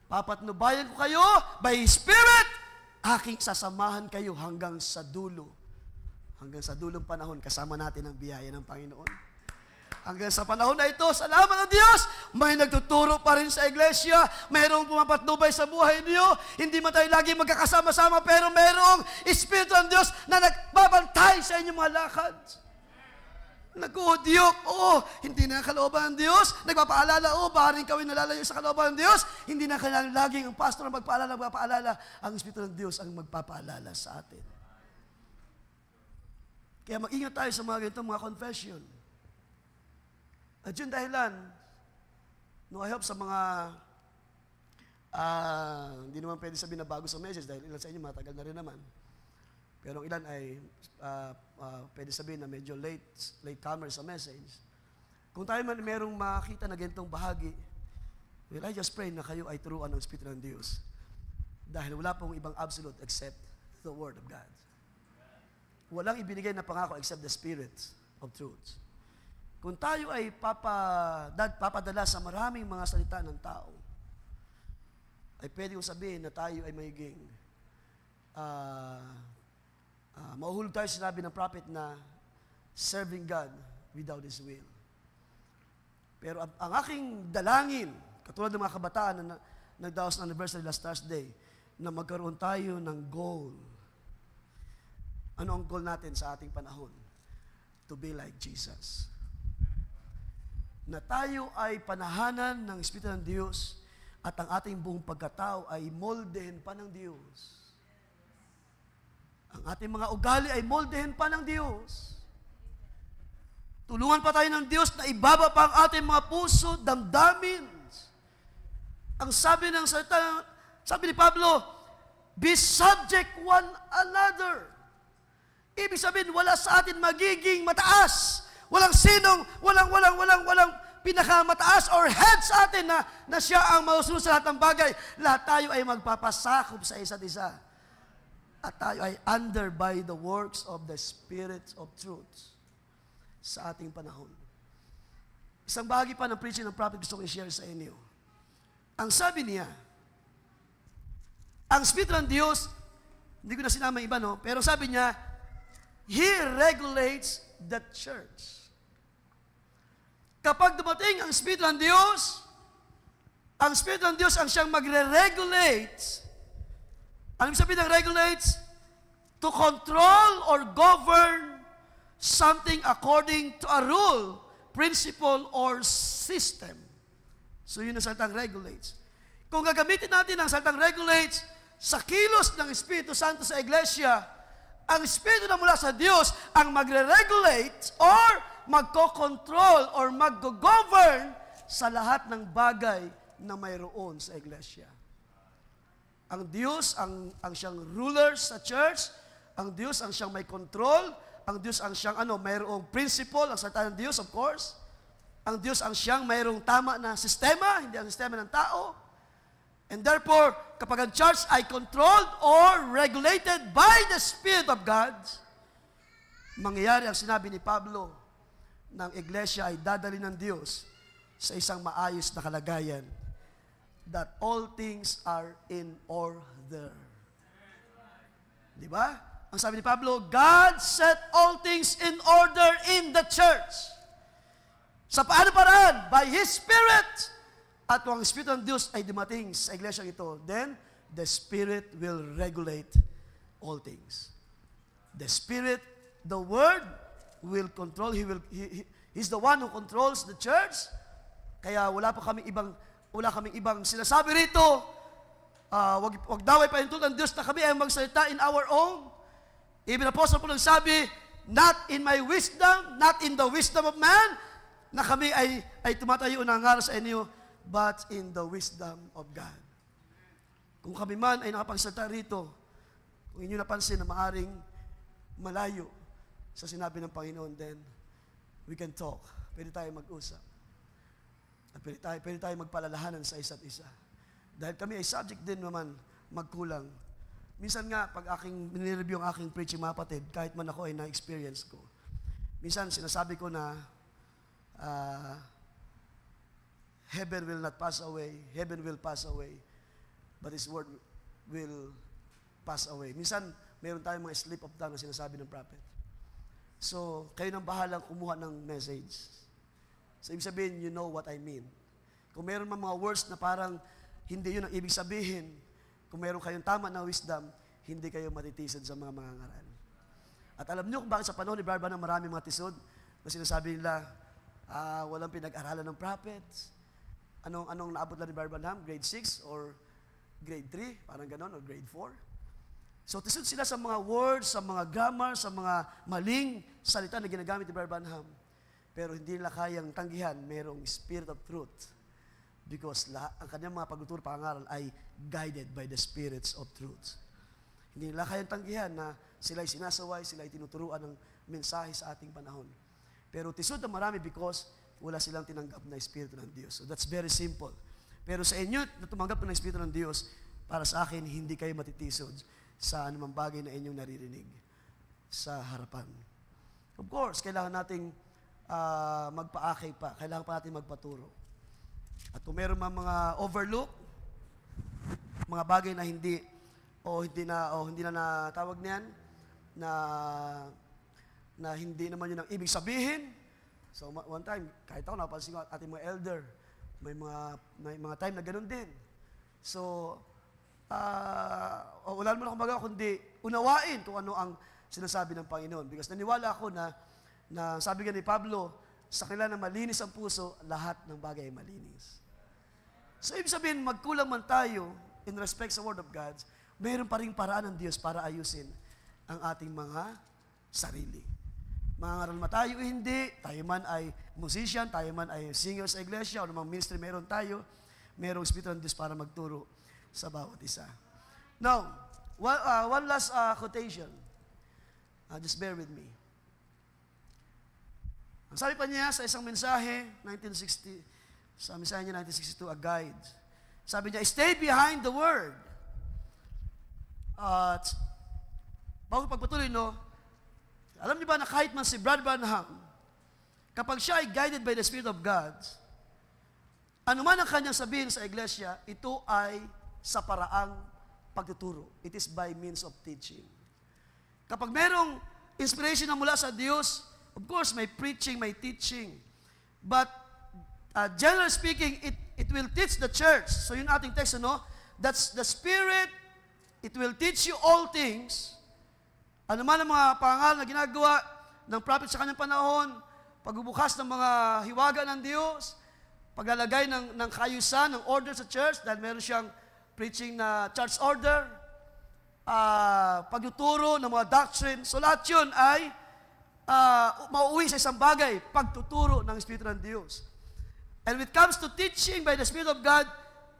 Papatnubayan ko kayo by Spirit. Aking sasamahan kayo hanggang sa dulo. Hanggang sa dulong panahon, kasama natin ang biyaya ng Panginoon. Hanggang sa panahon na ito, salamat ng Diyos, may nagtuturo pa rin sa iglesia, mayroong pumapatnubay sa buhay niyo, hindi man tayo lagi magkakasama-sama, pero mayroong Espiritu ng Diyos na nagbabantay sa inyong mga lakad. Nag-uudyok, hindi na kalooban ng Diyos. Nagpapaalala, baharing kawin nalalayo sa kalooban ng Diyos. Hindi na kailangan laging ang pastor ang magpaalala. Ang Espiritu ng Diyos ang magpapaalala sa atin. Kaya mag-ingat tayo sa mga ganitong mga confession. At yun dahilan, I hope sa mga, hindi naman pwede sabihin na bago sa message dahil ilan sa inyo matagal na rin naman. Pero ilan ay pwede sabihin na medyo latecomer sa message. Kung tayo man merong makita na ganitong bahagi, well, I just pray na kayo ay turuan ng Espiritu ng Diyos. Dahil wala pong ibang absolute except the Word of God. Walang ibinigay na pangako except the Spirit of truth. Kung tayo ay papadala sa maraming mga salita ng tao, ay pwede kong sabihin na tayo ay magiging mauhulog tayo sa sinabi ng prophet na serving God without His will. Pero ang aking dalangin, katulad ng mga kabataan na nagdaos ng anniversary last Thursday, na magkaroon tayo ng goal. Ano ang goal natin sa ating panahon? To be like Jesus. Na tayo ay panahanan ng Espiritu ng Diyos at ang ating buong pagkatao ay moldehin pa ng Diyos. Ang ating mga ugali ay moldehin pa ng Diyos. Tulungan pa tayo ng Diyos na ibaba pa ang ating mga puso, damdamin. Ang sabi ng salita, sabi ni Pablo, be subject one another. Ibig sabihin, wala sa atin magiging mataas. Walang pinakamataas or head sa atin na siya ang mausunod sa lahat ng bagay. Lahat tayo ay magpapasakop sa isa't isa. At tayo ay under by the works of the Spirit of truth sa ating panahon. Isang bahagi pa ng preaching ng prophet gusto ko i-share sa inyo. Ang sabi niya, ang Espiritu ng Diyos, hindi ko na sinama iba, no? Pero sabi niya, He regulates the church. Kapag dumating ang Espiritu ng Diyos, ang Espiritu ng Diyos ang siyang magre-regulate. Ano sabihin ng regulates? To control or govern something according to a rule, principle, or system. So yun ang salitang regulates. Kung gagamitin natin ang salitang regulates sa kilos ng Espiritu Santo sa Iglesia, ang Espiritu na mula sa Diyos ang magre-regulate or magko-control or mag-govern sa lahat ng bagay na mayroon sa Iglesia. Ang Diyos ang siyang ruler sa church, ang Diyos ang siyang may control, ang Diyos ang siyang mayroong principle, ang salita ng Diyos, of course. Ang Diyos ang siyang mayroong tama na sistema, hindi ang sistema ng tao. And therefore, kapag ang church ay controlled or regulated by the Spirit of God, mangyayari ang sinabi ni Pablo, ng iglesia ay dadali ng Diyos sa isang maayos na kalagayan, that all things are in order. Di ba? Ang sabi ni Pablo, God set all things in order in the church. Sa paano paraan? By His Spirit. At kung ang Espiritu ng Diyos ay dumating sa iglesia ito, then the Spirit will regulate all things. The Spirit, the Word, will control. He's the one who controls the church. Kaya wala kaming ibang sinasabi rito. Wag daw ay pahintul ng Diyos na kami ay magsalita in our own. Even Apostle Paul nagsabi, not in my wisdom, not in the wisdom of man, na kami ay tumatayo ng ngaral sa inyo, but in the wisdom of God. Kung kami man ay nakapagsalita rito, kung inyo napansin na maaring malayo sa sinabi ng Panginoon, then we can talk. Pwede tayo mag-usap. At pwede tayo magpalalahanan sa isa't isa. Dahil kami ay subject din naman magkulang. Minsan nga, pag nireview ang aking preaching, mga kapatid, kahit man ako ay na-experience ko, minsan sinasabi ko na heaven will not pass away, heaven will pass away, but His word will pass away. Minsan, mayroon tayong mga slip of tongue na sinasabi ng prophet. So, kayo nang bahalang kumuha ng message. So, ibig sabihin, you know what I mean. Kung meron mga words na parang hindi yun ang ibig sabihin, kung meron kayong tama na wisdom, hindi kayo matitisod sa mga mangangaral. At alam niyo kung bakit sa panahon ni Brother Branham marami mga tisod na sinasabi nila, walang pinag-aralan ng prophets. Anong naabot lang ni Brother Branham? Grade 6 or grade 3? Parang ganon, or grade 4? So, tisod sila sa mga words, sa mga grammar, sa mga maling salita na ginagamit ni Brother Branham. Pero hindi nila kayang tanggihan, mayroong spirit of truth. Because ang kanyang mga pagtuturo pangaral ay guided by the spirits of truth. Hindi nila kayang tanggihan na sila'y sinasaway, sila'y tinuturuan ng mensahe sa ating panahon. Pero tisod na marami because wala silang tinanggap na Espiritu ng Diyos. So that's very simple. Pero sa inyo na tumanggap ng Espiritu ng Diyos, para sa akin, hindi kayo matitisod sa anumang bagay na inyong naririnig sa harapan. Of course, kailangan nating magpaakay pa. Kailangan pa natin magpaturo. At kung meron mga overlook, mga bagay na hindi na natawag niyan, na hindi naman yun ang ibig sabihin. So one time, kahit ako napansin ko ating mga elder, may mga time na ganun din. So, wala naman ako magawa kundi unawain kung ano ang sinasabi ng Panginoon. Because naniwala ako na sabi nga ni Pablo, sa kanila na malinis ang puso, lahat ng bagay ay malinis. So, ibig sabihin, magkulang man tayo in respect sa Word of God, mayroon pa rin paraan ng Diyos para ayusin ang ating mga sarili. Mangangaral man tayo hindi, tayo man ay musician, tayo man ay singer sa iglesia, o namang ministry meron tayo, mayroong Espiritu ng Diyos para magturo sa bawat isa. Now, one last quotation. Just bear with me. Ang sabi pa niya sa isang mensahe, sa mensahe niya 1962, a guide. Sabi niya, stay behind the word. At bago pagpatuloy, alam niyo ba na kahit man si Brother Branham, kapag siya ay guided by the Spirit of God, anuman ang kanyang sabihin sa iglesia, ito ay sa paraang pagtuturo. It is by means of teaching. Kapag merong inspiration na mula sa Diyos, of course, may preaching, may teaching. But, generally speaking, it will teach the church. So, yun ating text, that's the Spirit, it will teach you all things. Ano man ang mga pangaral na ginagawa ng prophet sa kanyang panahon, pagbubukas ng mga hiwaga ng Diyos, paglalagay ng kaayusan, ng order sa church, dahil meron siyang preaching na church order, pagtuturo ng mga doctrine. So lahat yun ay mauwi sa isang bagay, pagtuturo ng Espiritu ng Diyos. And when it comes to teaching by the Spirit of God,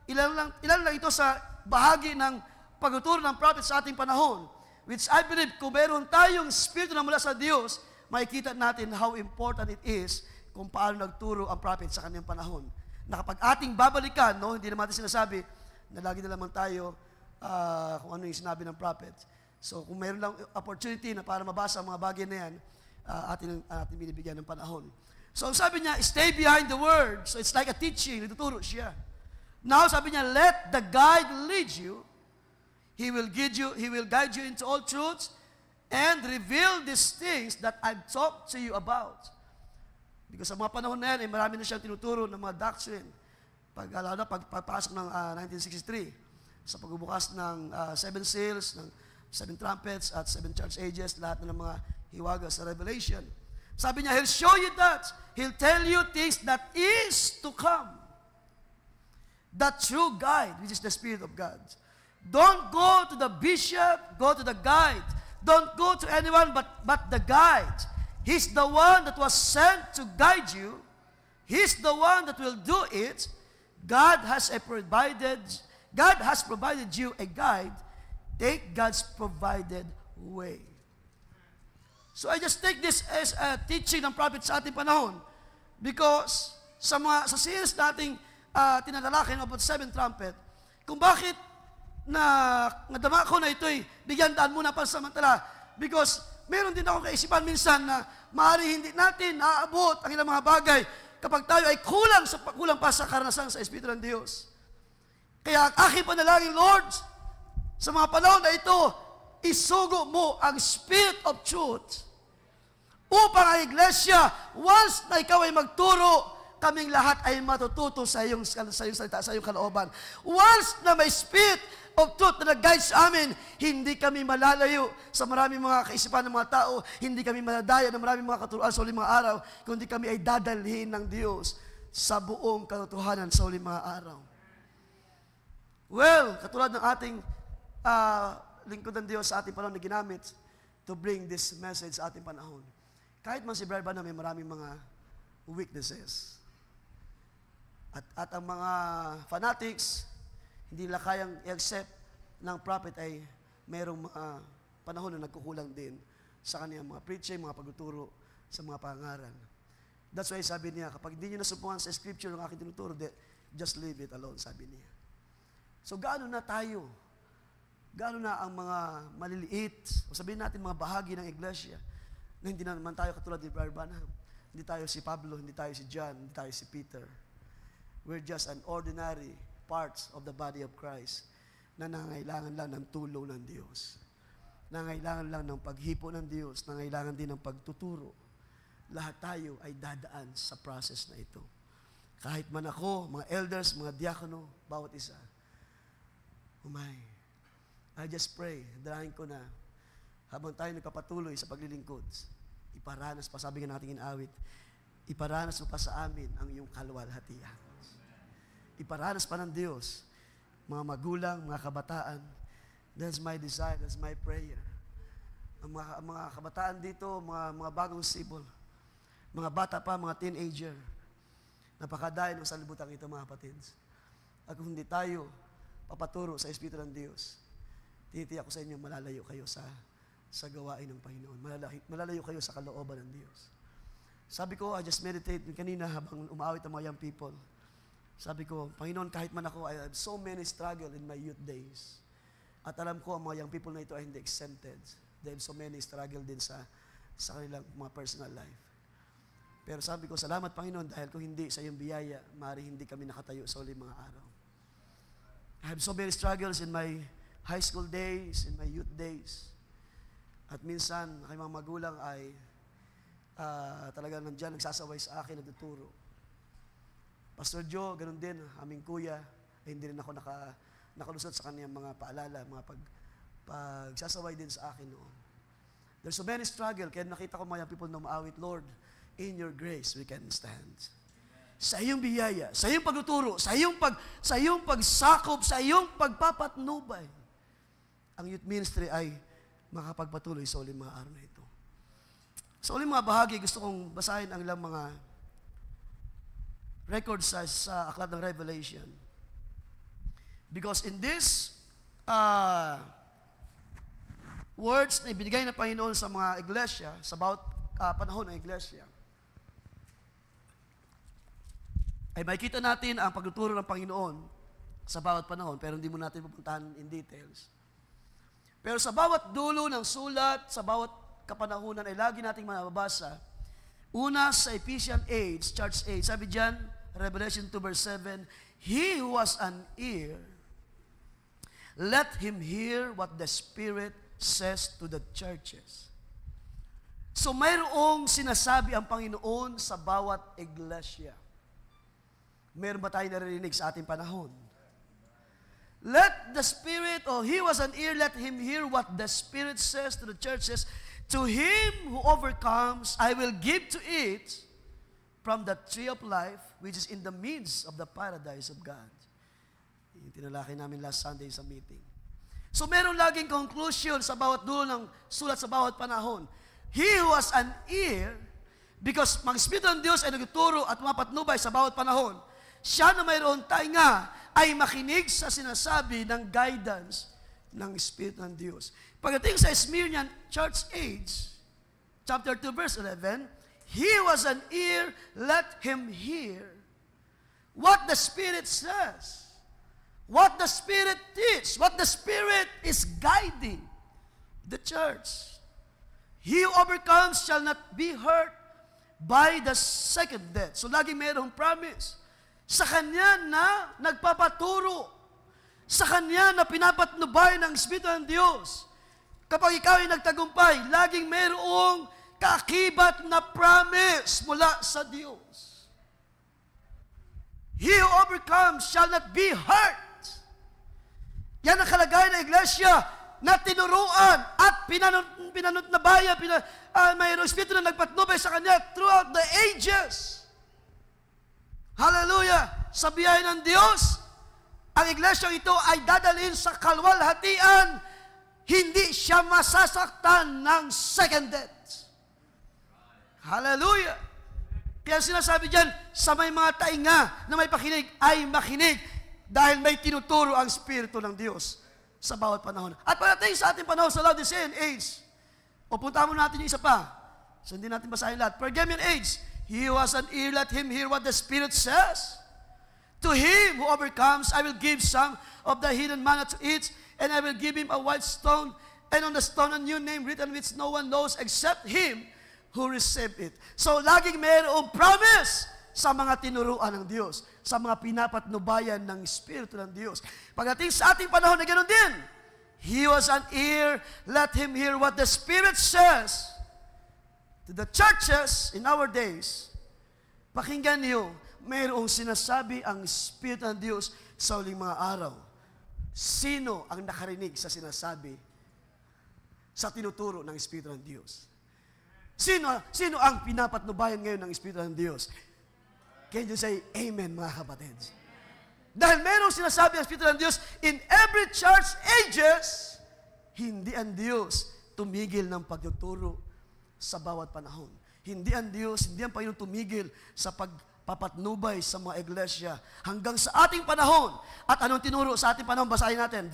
ilan lang ito sa bahagi ng pagtuturo ng prophet sa ating panahon, which I believe kung meron tayong Espiritu na mula sa Diyos, makikita natin how important it is kung paano nagturo ang prophet sa kanyang panahon. Na kapag ating babalikan, no, hindi naman natin sinasabi na lagi na lamang tayo kung ano yung sinabi ng prophet. So kung meron lang opportunity na para mabasa ang mga bagay na yan, atin binibigyan ng panahon. So sabi niya, stay behind the word. So it's like a teaching, nagtuturo siya. Now sabi niya, let the guide lead you. He will guide you into all truths and reveal these things that I've talked to you about. Because sa mga panahon na yan, marami na siyang tinuturo ng mga doctrine. Pagpasok ng 1963, sa pagbubukas ng 7 seals, ng 7 trumpets, at 7 church ages, lahat na ng mga hiwaga sa Revelation. Sabi niya, He'll show you that. He'll tell you things that is to come. The true guide, which is the Spirit of God. Don't go to the bishop, go to the guide. Don't go to anyone but the guide. He's the one that was sent to guide you. He's the one that will do it. God has provided you a guide. Take God's provided way. So I just take this as a teaching ng prophet sa ating panahon. Because sa series nating tinatalakin about 7 trumpet, kung bakit nadama ko na ito'y bigyan daan muna pansamantala. Because meron din ako kaisipan minsan na maaari hindi natin naaabot ang ilang mga bagay kapag tayo ay kulang pa sa karanasan sa Espiritu ng Diyos. Kaya ang aking panalangin, Lord, sa mga panahon na ito, isugo mo ang Spirit of Truth upang ang iglesia, once na ikaw ay magturo, kaming lahat ay matututo sa iyong salita, sa iyong kalooban. Once na may Spirit of Truth na nag-guide sa amin, hindi kami malalayo sa maraming mga kaisipan ng mga tao, hindi kami maladaya ng maraming mga katuruan sa uling mga araw, kundi kami ay dadalhin ng Diyos sa buong katotohanan sa uling mga araw. Well, katulad ng ating lingkod ng Diyos sa ating panahon na ginamit to bring this message sa ating panahon. Kahit man si Brother Branham may maraming mga weaknesses. At ang mga fanatics, hindi nila kayang i-accept ng prophet ay mayroong mga panahon na nagkukulang din sa kaniyang mga preaching, mga pagtuturo sa mga pangaral. That's why sabi niya, kapag hindi niyo nasubukan sa scripture ng aking tinuturo, just leave it alone, sabi niya. So gaano na tayo? Gaano na ang mga maliliit, o sabihin natin mga bahagi ng iglesia, na hindi na naman tayo katulad ni Brother Branham. Hindi tayo si Pablo, hindi tayo si John, hindi tayo si Peter. We're just an ordinary parts of the body of Christ na nangailangan lang ng tulong ng Diyos. Nangailangan lang ng paghipo ng Diyos, nangailangan din ng pagtuturo. Lahat tayo ay dadaan sa process na ito. Kahit man ako, mga elders, mga diakono, bawat isa. I just pray, dalahin ko na, habang tayo nagpapatuloy sa paglilingkod, iparanas pa, sabi nga natin inawit, iparanas mo pa sa amin ang iyong kaluwalhatian. Iparanas pa ng Diyos, mga magulang, mga kabataan. That's my desire, that's my prayer. Ang mga kabataan dito, mga bagong sibol, mga bata pa, mga teenager, napakadayo ng salibutan ito, mga kapatids. At kung hindi tayo papaturo sa Espiritu ng Diyos, tinitiyak ko sa inyo, malalayo kayo sa gawain ng Panginoon. Malalayo kayo sa kalooban ng Diyos. Sabi ko, I just meditate kanina habang umaawit ang mga young people. Sabi ko, Panginoon, kahit man ako, I have so many struggle in my youth days. At alam ko, ang mga young people na ito ay hindi exempted. They have so many struggle din sa kanilang mga personal life. Pero sabi ko, salamat Panginoon, dahil kung hindi sa iyong biyaya, maaari hindi kami nakatayo sa uling mga araw. I have so many struggles in my high school days, in my youth days. At minsan, aking mga magulang ay talagang nandyan, nagsasaway sa akin, nagtuturo. Pastor Joe, ganun din, aming kuya, hindi rin ako nakalusot sa kanyang mga paalala, mga pagsasaway din sa akin noon. There's so many struggle, kaya nakita ko mga people na umaawit, Lord, in your grace we can stand. sa iyong biyaya, sa iyong pagtuturo, sa iyong pagsakop, sa iyong pagpapatnubay, ang youth ministry ay makapagpatuloy sa uling mga araw na ito. Sa uling mga bahagi, gusto kong basahin ang ilang mga records sa aklat ng Revelation. Because in this words na ibinigay ng Panginoon sa mga iglesia, sa bawat panahon ng iglesia, ay makikita natin ang pagtuturo ng Panginoon sa bawat panahon, pero hindi mo natin pupuntahan in details. Pero sa bawat dulo ng sulat, sa bawat kapanahunan ay lagi nating mababasa. Una sa Ephesian age, church age, sabi diyan, Revelation 2 verse 7, He who has an ear, let him hear what the Spirit says to the churches. So mayroong sinasabi ang Panginoon sa bawat iglesia. Meron ba tayo narinig sa ating panahon? Let the Spirit, he was an ear, let him hear what the Spirit says to the churches. To him who overcomes, I will give to it from the tree of life, which is in the midst of the paradise of God. Yung tinalakay namin last Sunday sa meeting. So meron laging conclusion sa bawat dulo ng sulat sa bawat panahon. He who has an ear, because mga Espiritu ng Diyos ay nagtuturo at mapatnubay sa bawat panahon, siya na mayroon tainga ay makinig sa sinasabi ng guidance ng Espiritu ng Diyos. Pagdating sa Smyrna church age, chapter 2, verse 11, He was an ear, let him hear what the Spirit says, what the Spirit teaches, what the Spirit is guiding the church. He who overcomes shall not be hurt by the second death. So lagi mayroong promise. Sa Kanya na nagpapaturo, sa Kanya na pinapatnubay ng Espiritu ng Diyos. Kapag ikaw ay nagtagumpay, laging mayroong kaakibat na promise mula sa Diyos. He who overcomes shall not be hurt. Yan ang kalagayan ng iglesia na tinuruan at pinanot na bayan, mayroong Espiritu na nagpatnubay sa Kanya throughout the ages. Hallelujah! Sa biyaya ng Diyos, ang iglesyang ito ay dadalhin sa kalwalhatian, hindi siya masasaktan ng second death. Hallelujah! Kaya sinasabi dyan, sa may mga tainga na may pakinig, ay makinig dahil may tinuturo ang Espiritu ng Diyos sa bawat panahon. At pagdating sa ating panahon sa Laodicean age, o punta mo natin yung isa pa, so hindi natin basahin lahat. Pergamian age, He who has an ear, let him hear what the Spirit says. To him who overcomes, I will give some of the hidden manna to eat, and I will give him a white stone, and on the stone a new name written which no one knows except him who received it. So, laging mayroong promise sa mga tinuruan ng Diyos, sa mga pinapatnubayan ng Espiritu ng Diyos. Pagdating sa ating panahon na ganoon din, He who has an ear, let him hear what the Spirit says to the churches in our days. Pakinggan niyo, mayroong sinasabi ang Espiritu ng Diyos sa uling mga araw. Sino ang nakarinig sa sinasabi, sa tinuturo ng Espiritu ng Diyos? Sino ang pinapatnubayan ngayon ng Espiritu ng Diyos? Can you say amen, mga kapatid? Dahil mayroong sinasabi ang Espiritu ng Diyos, in every church ages, hindi ang Diyos tumigil ng pagtuturo sa bawat panahon. Hindi ang Diyos, hindi ang Panginoon tumigil sa pagpapatnubay sa mga iglesia hanggang sa ating panahon. At anong tinuro sa ating panahon? Basahin natin.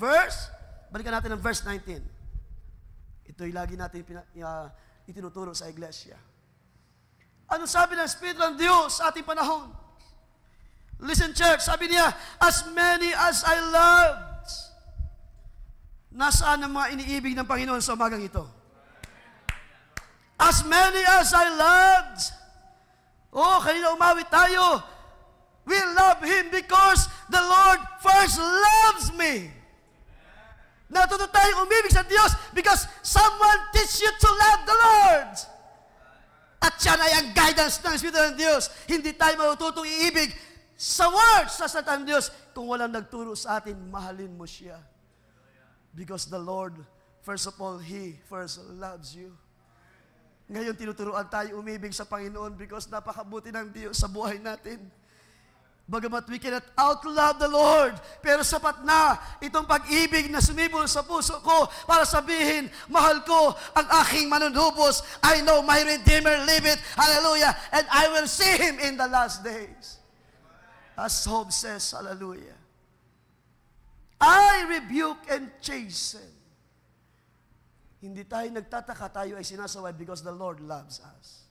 Balikan natin ang verse 19. Ito'y lagi natin itinuturo sa iglesia. Ano sabi ng Espiritu ng Diyos sa ating panahon? Listen, church, sabi niya, as many as I loved. Nasaan ang mga iniibig ng Panginoon sa umagang ito? As many as I loved. Kanina umawit tayo. We love Him because the Lord first loves me. Natuto tayong umibig sa Diyos because someone teach you to love the Lord. At siya na ang guidance ng Espiritu ng Diyos. Hindi tayo matututong iibig sa words sa salita ng Diyos kung walang nagturo sa atin, mahalin mo siya. Because the Lord, first of all, He first loves you. Ngayon, tinuturuan tayo umibig sa Panginoon because napakabuti ng Diyos sa buhay natin. Bagamat we cannot outlove the Lord, pero sapat na itong pag-ibig na sumibol sa puso ko para sabihin, mahal ko ang aking manunubos. I know my Redeemer liveth. Hallelujah. And I will see Him in the last days. As Job says, hallelujah. I rebuke and chasten. Hindi tayo nagtataka, tayo ay sinasaway because the Lord loves us.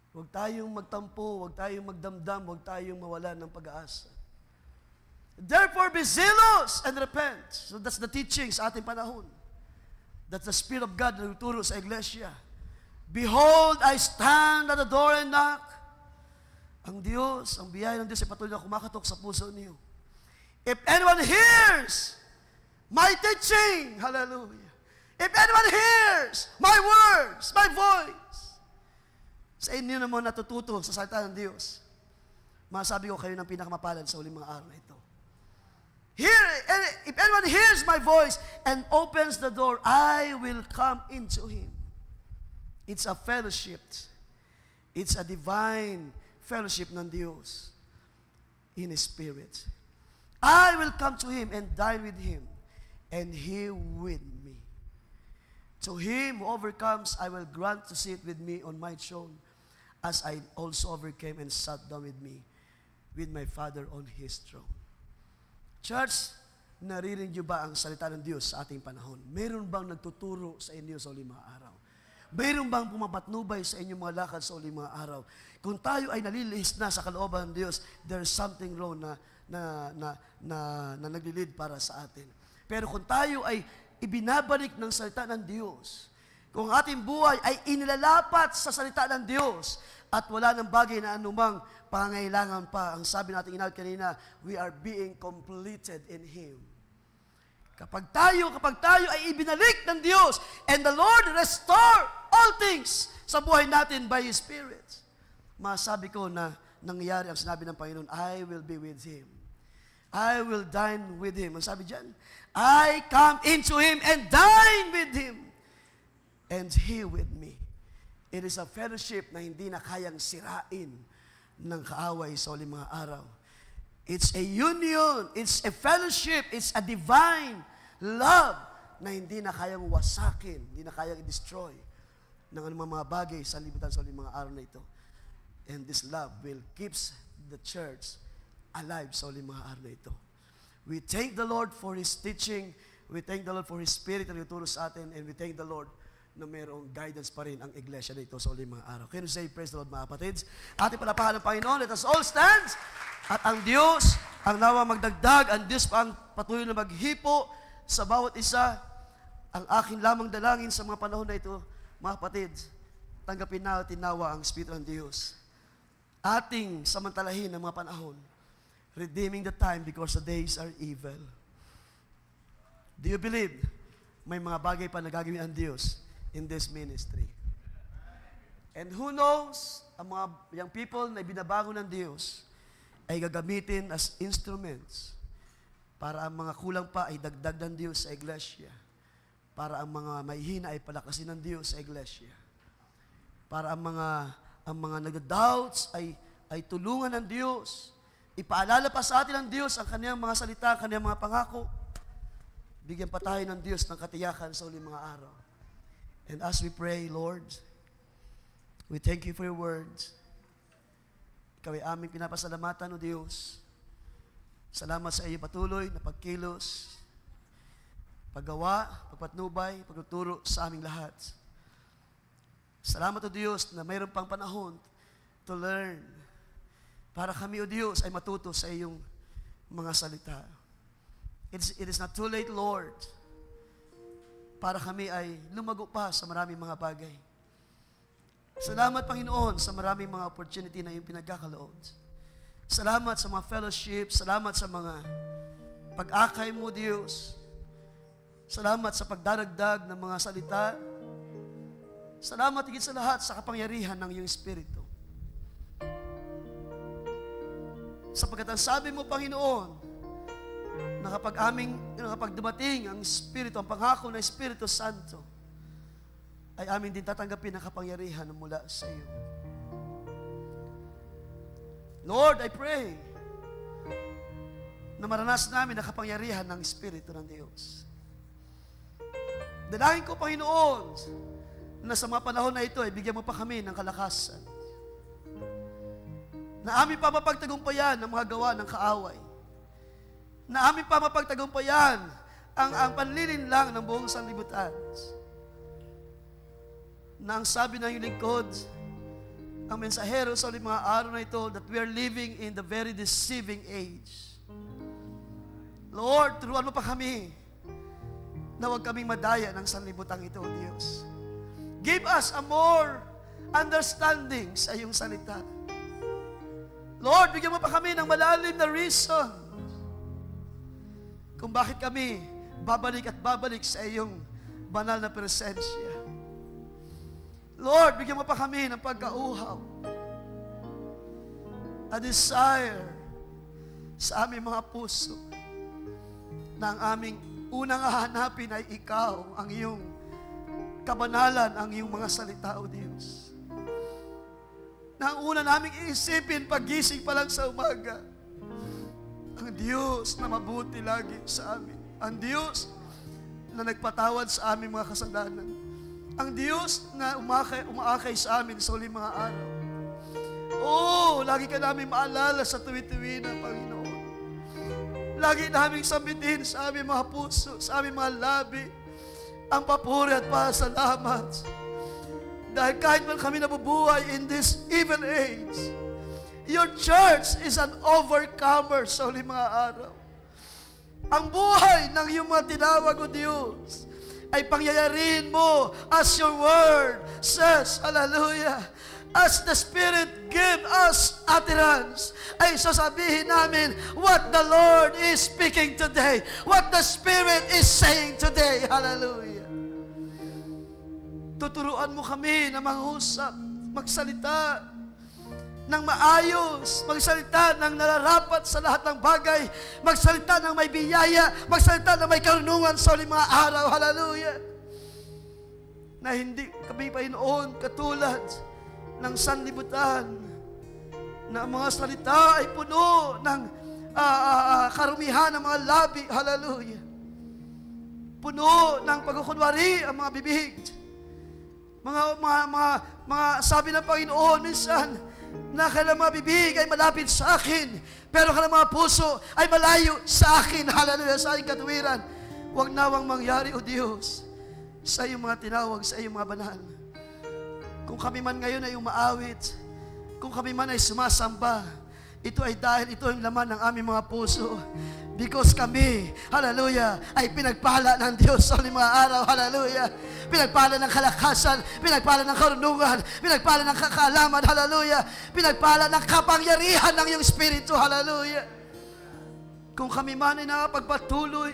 Huwag tayong magtampo, huwag tayong magdamdam, huwag tayong mawalan ng pag-aasa. Therefore, be zealous and repent. So that's the teaching sa ating panahon. That's the Spirit of God na nagturo sa iglesia. Behold, I stand at the door and knock. Ang Diyos, ang biyaya ng Diyos ay patuloy na kumakatok sa puso niyo. If anyone hears my teaching, hallelujah. If anyone hears my words, my voice, sa inyo naman natututo sa salita ng Diyos, masabi ko kayo ng pinakamapalad sa uling mga araw na ito. If anyone hears my voice and opens the door, I will come into him. It's a fellowship. It's a divine fellowship ng Diyos in His Spirit. I will come to Him and dine with Him, and He with me. To him who overcomes, I will grant to sit with me on my throne, as I also overcame and sat down with me, with my Father on His throne. Church, naririnig niyo ba ang salita ng Diyos sa ating panahon? Meron bang nagtuturo sa inyo sa uling mga araw? Meron bang pumapatnubay sa inyong mga lakad sa uling mga araw? Kung tayo ay nalilihis na sa kalooban ng Diyos, there's something wrong na naglilid para sa atin. Pero kung tayo ay ibinabalik ng salita ng Diyos, kung ating buhay ay inilalapat sa salita ng Diyos at wala ng bagay na anumang pangailangan pa, ang sabi natin inal kanina, we are being completed in Him. Kapag tayo ay ibinalik ng Diyos and the Lord restore all things sa buhay natin by His Spirit, masabi ko na nangyayari ang sinabi ng Panginoon, I will be with Him. I will dine with Him. Ang sabi dyan, I come into Him and dine with Him, and He with me. It is a fellowship na hindi na kayang sirain ng kaaway sa uling mga araw. It's a union, it's a fellowship, it's a divine love na hindi na kayang wasakin, hindi na kayang i-destroy ng anumang mga bagay sa libutan sa uling mga araw na ito. And this love will keeps the church alive sa uling mga araw na ito. We thank the Lord for His teaching, we thank the Lord for His Spirit na nagturo sa atin, and we thank the Lord na mayroong guidance pa rin ang iglesia dito sa uling mga araw. Can you say, praise the Lord, mga kapatids? Ating palapakan ng Panginoon, let us all stand. At ang Diyos, ang nawa magdagdag, ang Diyos pa ang patuloy na maghipo sa bawat isa. Ang aking lamang dalangin sa mga panahon na ito, mga kapatids, tanggapin natin nawa ang Espiritu ng Diyos. Ating samantalahin ang mga panahon, redeeming the time because the days are evil. Do you believe may mga bagay pa na gagawin ang Diyos in this ministry? And who knows, ang mga young people na binabago ng Diyos ay gagamitin as instruments para ang mga kulang pa ay dagdag ng Diyos sa iglesia, para ang mga mahihina ay palakasin ng Diyos sa iglesia, para ang mga nagda-doubts ay tulungan ng Diyos, ipaalala pa sa atin ng Diyos ang kaniyang mga salita, ang kaniyang mga pangako. Bigyan pa tayo ng Diyos ng katiyakan sa uling mga araw. And as we pray, Lord, we thank you for your words. Ikaw ay aming pinapasalamatan, O Diyos. Salamat sa iyo patuloy na pagkilos, paggawa, pagpatnubay, pagtuturo sa aming lahat. Salamat, O Diyos, na mayroon pang panahon to learn para kami, O Diyos, ay matuto sa iyong mga salita. It is not too late, Lord, para kami ay lumago pa sa maraming mga bagay. Salamat, Panginoon, sa maraming mga opportunity na iyong pinagkakaloob. Salamat sa mga fellowship, salamat sa mga pag-akay mo, Diyos. Salamat sa pagdaragdag ng mga salita. Salamat higit sa lahat sa kapangyarihan ng iyong Espiritu. Sapagkat ang sabi mo, Panginoon, na kapag dumating ang Espiritu, ang pangako ng Espiritu Santo, ay amin din tatanggapin ang kapangyarihan mula sa iyo. Lord, I pray na maranasan namin ang kapangyarihan ng Espiritu ng Diyos. Dalangin ko, Panginoon, na sa mga panahon na ito ay bigyan mo pa kami ng kalakasan. Na amin pa mapagtagumpayan ang mga gawa ng kaaway. Na amin pa mapagtagumpayan ang panlilinlang ng buong sanlibutan. Na ang sabi ng iyong lingkod, ang mensahero sa mga araw na ito, that we are living in the very deceiving age. Lord, turuan mo pa kami na huwag kaming madaya ng sanlibutang ito, O Diyos. Give us a more understanding sa iyong salita. Lord, bigyan mo pa kami ng malalim na reason kung bakit kami babalik at babalik sa iyong banal na presensya. Lord, bigyan mo pa kami ng pagkauhaw, a desire sa aming mga puso na ang aming unang hahanapin ay ikaw, ang iyong kabanalan, ang iyong mga salita, O Diyos. Na ang una naming iisipin paggising pa lang sa umaga, ang Diyos na mabuti lagi sa amin. Ang Diyos na nagpatawad sa aming mga kasalanan. Ang Diyos na umaakay sa amin sa uling mga araw. Oh, lagi ka namin maalala sa tuwi-tuwi na, Panginoon. Lagi naming sambitin sa aming mga puso, sa aming mga labi, ang papuri at pasalamat. Dahil kahit man kami nabubuhay in this evil age, your church is an overcomer sa uling mga araw. Ang buhay ng iyong mga tinawag, O Diyos, ay pangyayarihin mo as your word says, hallelujah. As the Spirit give us utterance, ay sasabihin namin what the Lord is speaking today, what the Spirit is saying today, hallelujah. Tuturuan mo kami na mangusap, magsalita ng maayos, magsalita ng nararapat sa lahat ng bagay, magsalita ng may biyaya, magsalita ng may karunungan sa uling mga araw, hallelujah. Na hindi kami Panginoon katulad ng sanlibutan, na ang mga salita ay puno ng karumihan ng mga labi, hallelujah. Puno ng pagkukunwari ang mga bibig. Mga sabi ng Panginoon minsan, na kailang mga bibig ay malapit sa akin, pero kailang mga puso ay malayo sa akin, hallelujah, sa aking katuwiran. Huwag nawang mangyari, O Diyos, sa iyong mga tinawag, sa iyong mga banal. Kung kami man ngayon ay umaawit, kung kami man ay sumasamba, ito ay dahil ito ang laman ng aming mga puso. Because kami, hallelujah, ay pinagpala ng Diyos sa mga araw, hallelujah. Pinagpala ng kalakasan, pinagpala ng karunungan, pinagpala ng kakaalaman, hallelujah. Pinagpala ng kapangyarihan ng iyong Espiritu, hallelujah. Kung kami man ay nakapagpatuloy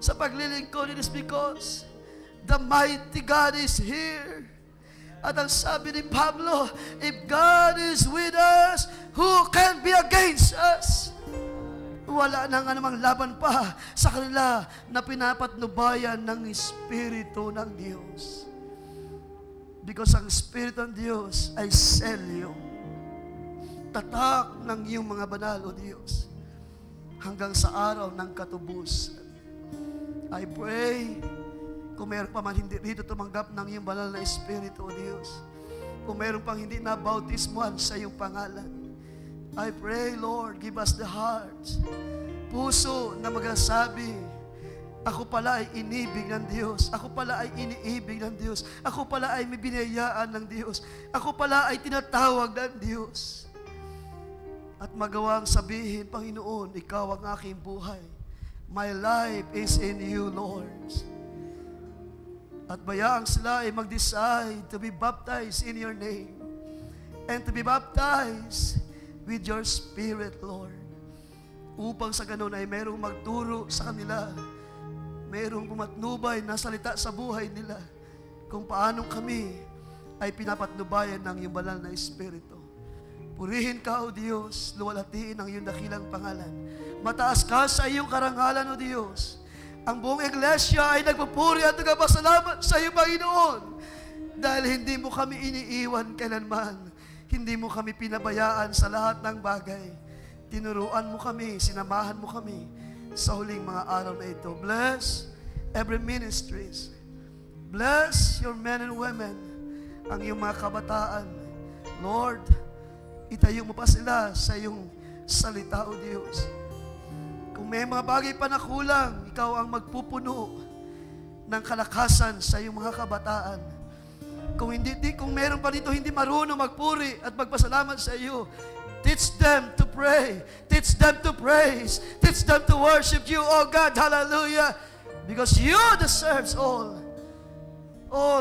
sa paglilingkod, it is because the mighty God is here. At ang sabi ni Pablo, if God is with us, who can be against us? Wala nang anumang laban pa sa kanila na pinapatnubayan ng Espiritu ng Diyos. Because ang Espiritu ng Diyos ay selyo, tatak ng iyong mga banal, O Diyos, hanggang sa araw ng katubusan. I pray, kung mayroon pa man hindi dito tumanggap ng iyong banal na Espiritu, O Diyos, kung mayroon pang hindi na bautismuhan sa iyong pangalan, I pray, Lord, give us the heart, puso na magsasabi, ako pala ay inibig ng Diyos, ako pala ay iniibig ng Diyos, ako pala ay may binayaan ng Diyos, ako pala ay tinatawag ng Diyos. At magawang sabihin, Panginoon, ikaw ang aking buhay. My life is in you, Lord. At bayaang sila ay mag-decide to be baptized in your name and to be baptized with your Spirit, Lord. Upang sa ganun ay mayroong magturo sa kanila, mayroong pumatnubay na salita sa buhay nila kung paano kami ay pinapatnubayan ng iyong banal na Espiritu. Purihin ka, O Diyos, luwalhatiin ang iyong dakilang pangalan. Mataas ka sa iyong karangalan, O Diyos. Ang buong iglesia ay nagpupuri at nagpapasalamat sa iyo, Panginoon, dahil hindi mo kami iniiwan kailanman. Hindi mo kami pinabayaan sa lahat ng bagay. Tinuruan mo kami, sinamahan mo kami sa huling mga araw na ito. Bless every ministries. Bless your men and women, ang iyong mga kabataan. Lord, itayo mo pa sila sa iyong salita, O Diyos. Kung may mga bagay pa na kulang, ikaw ang magpupuno ng kalakasan sa iyong mga kabataan. Kung meron pa dito hindi marunong magpuri at magpasalamat sa iyo, teach them to pray. Teach them to praise. Teach them to worship you, oh God. Hallelujah. Because you deserves all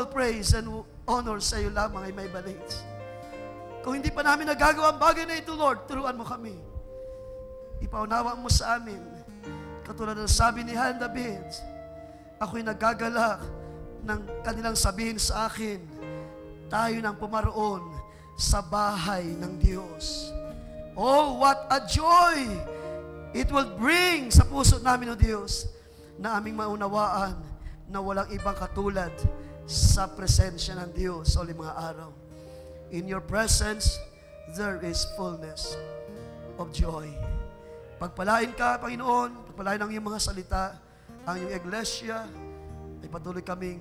praise and honor sa iyo lamang ay may balins. Kung hindi pa namin nagagawa ang bagay na ito, Lord, turuan mo kami. Ipaunawa mo sa amin. Katulad ng sabi ni Han David, ako'y nagagalak ng kanilang sabihin sa akin, tayo nang pumaroon sa bahay ng Diyos. Oh, what a joy it will bring sa puso namin, O Diyos, na aming maunawaan na walang ibang katulad sa presensya ng Diyos sa uling mga araw. In your presence, there is fullness of joy. Pagpalain ka, Panginoon, pagpalain ang iyong mga salita, ang iyong iglesia, ay patuloy kaming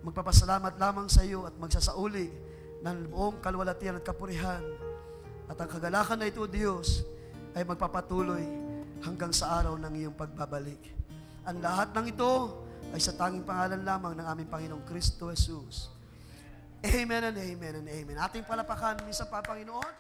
magpapasalamat lamang sa iyo at magsasauli ng buong kalwalatian at kapurihan. At ang kagalakan na ito, Diyos, ay magpapatuloy hanggang sa araw ng iyong pagbabalik. Ang lahat ng ito ay sa tanging pangalan lamang ng aming Panginoong Kristo Jesus. Amen and amen and amen. Ating palapakan, minsan pa, Panginoon.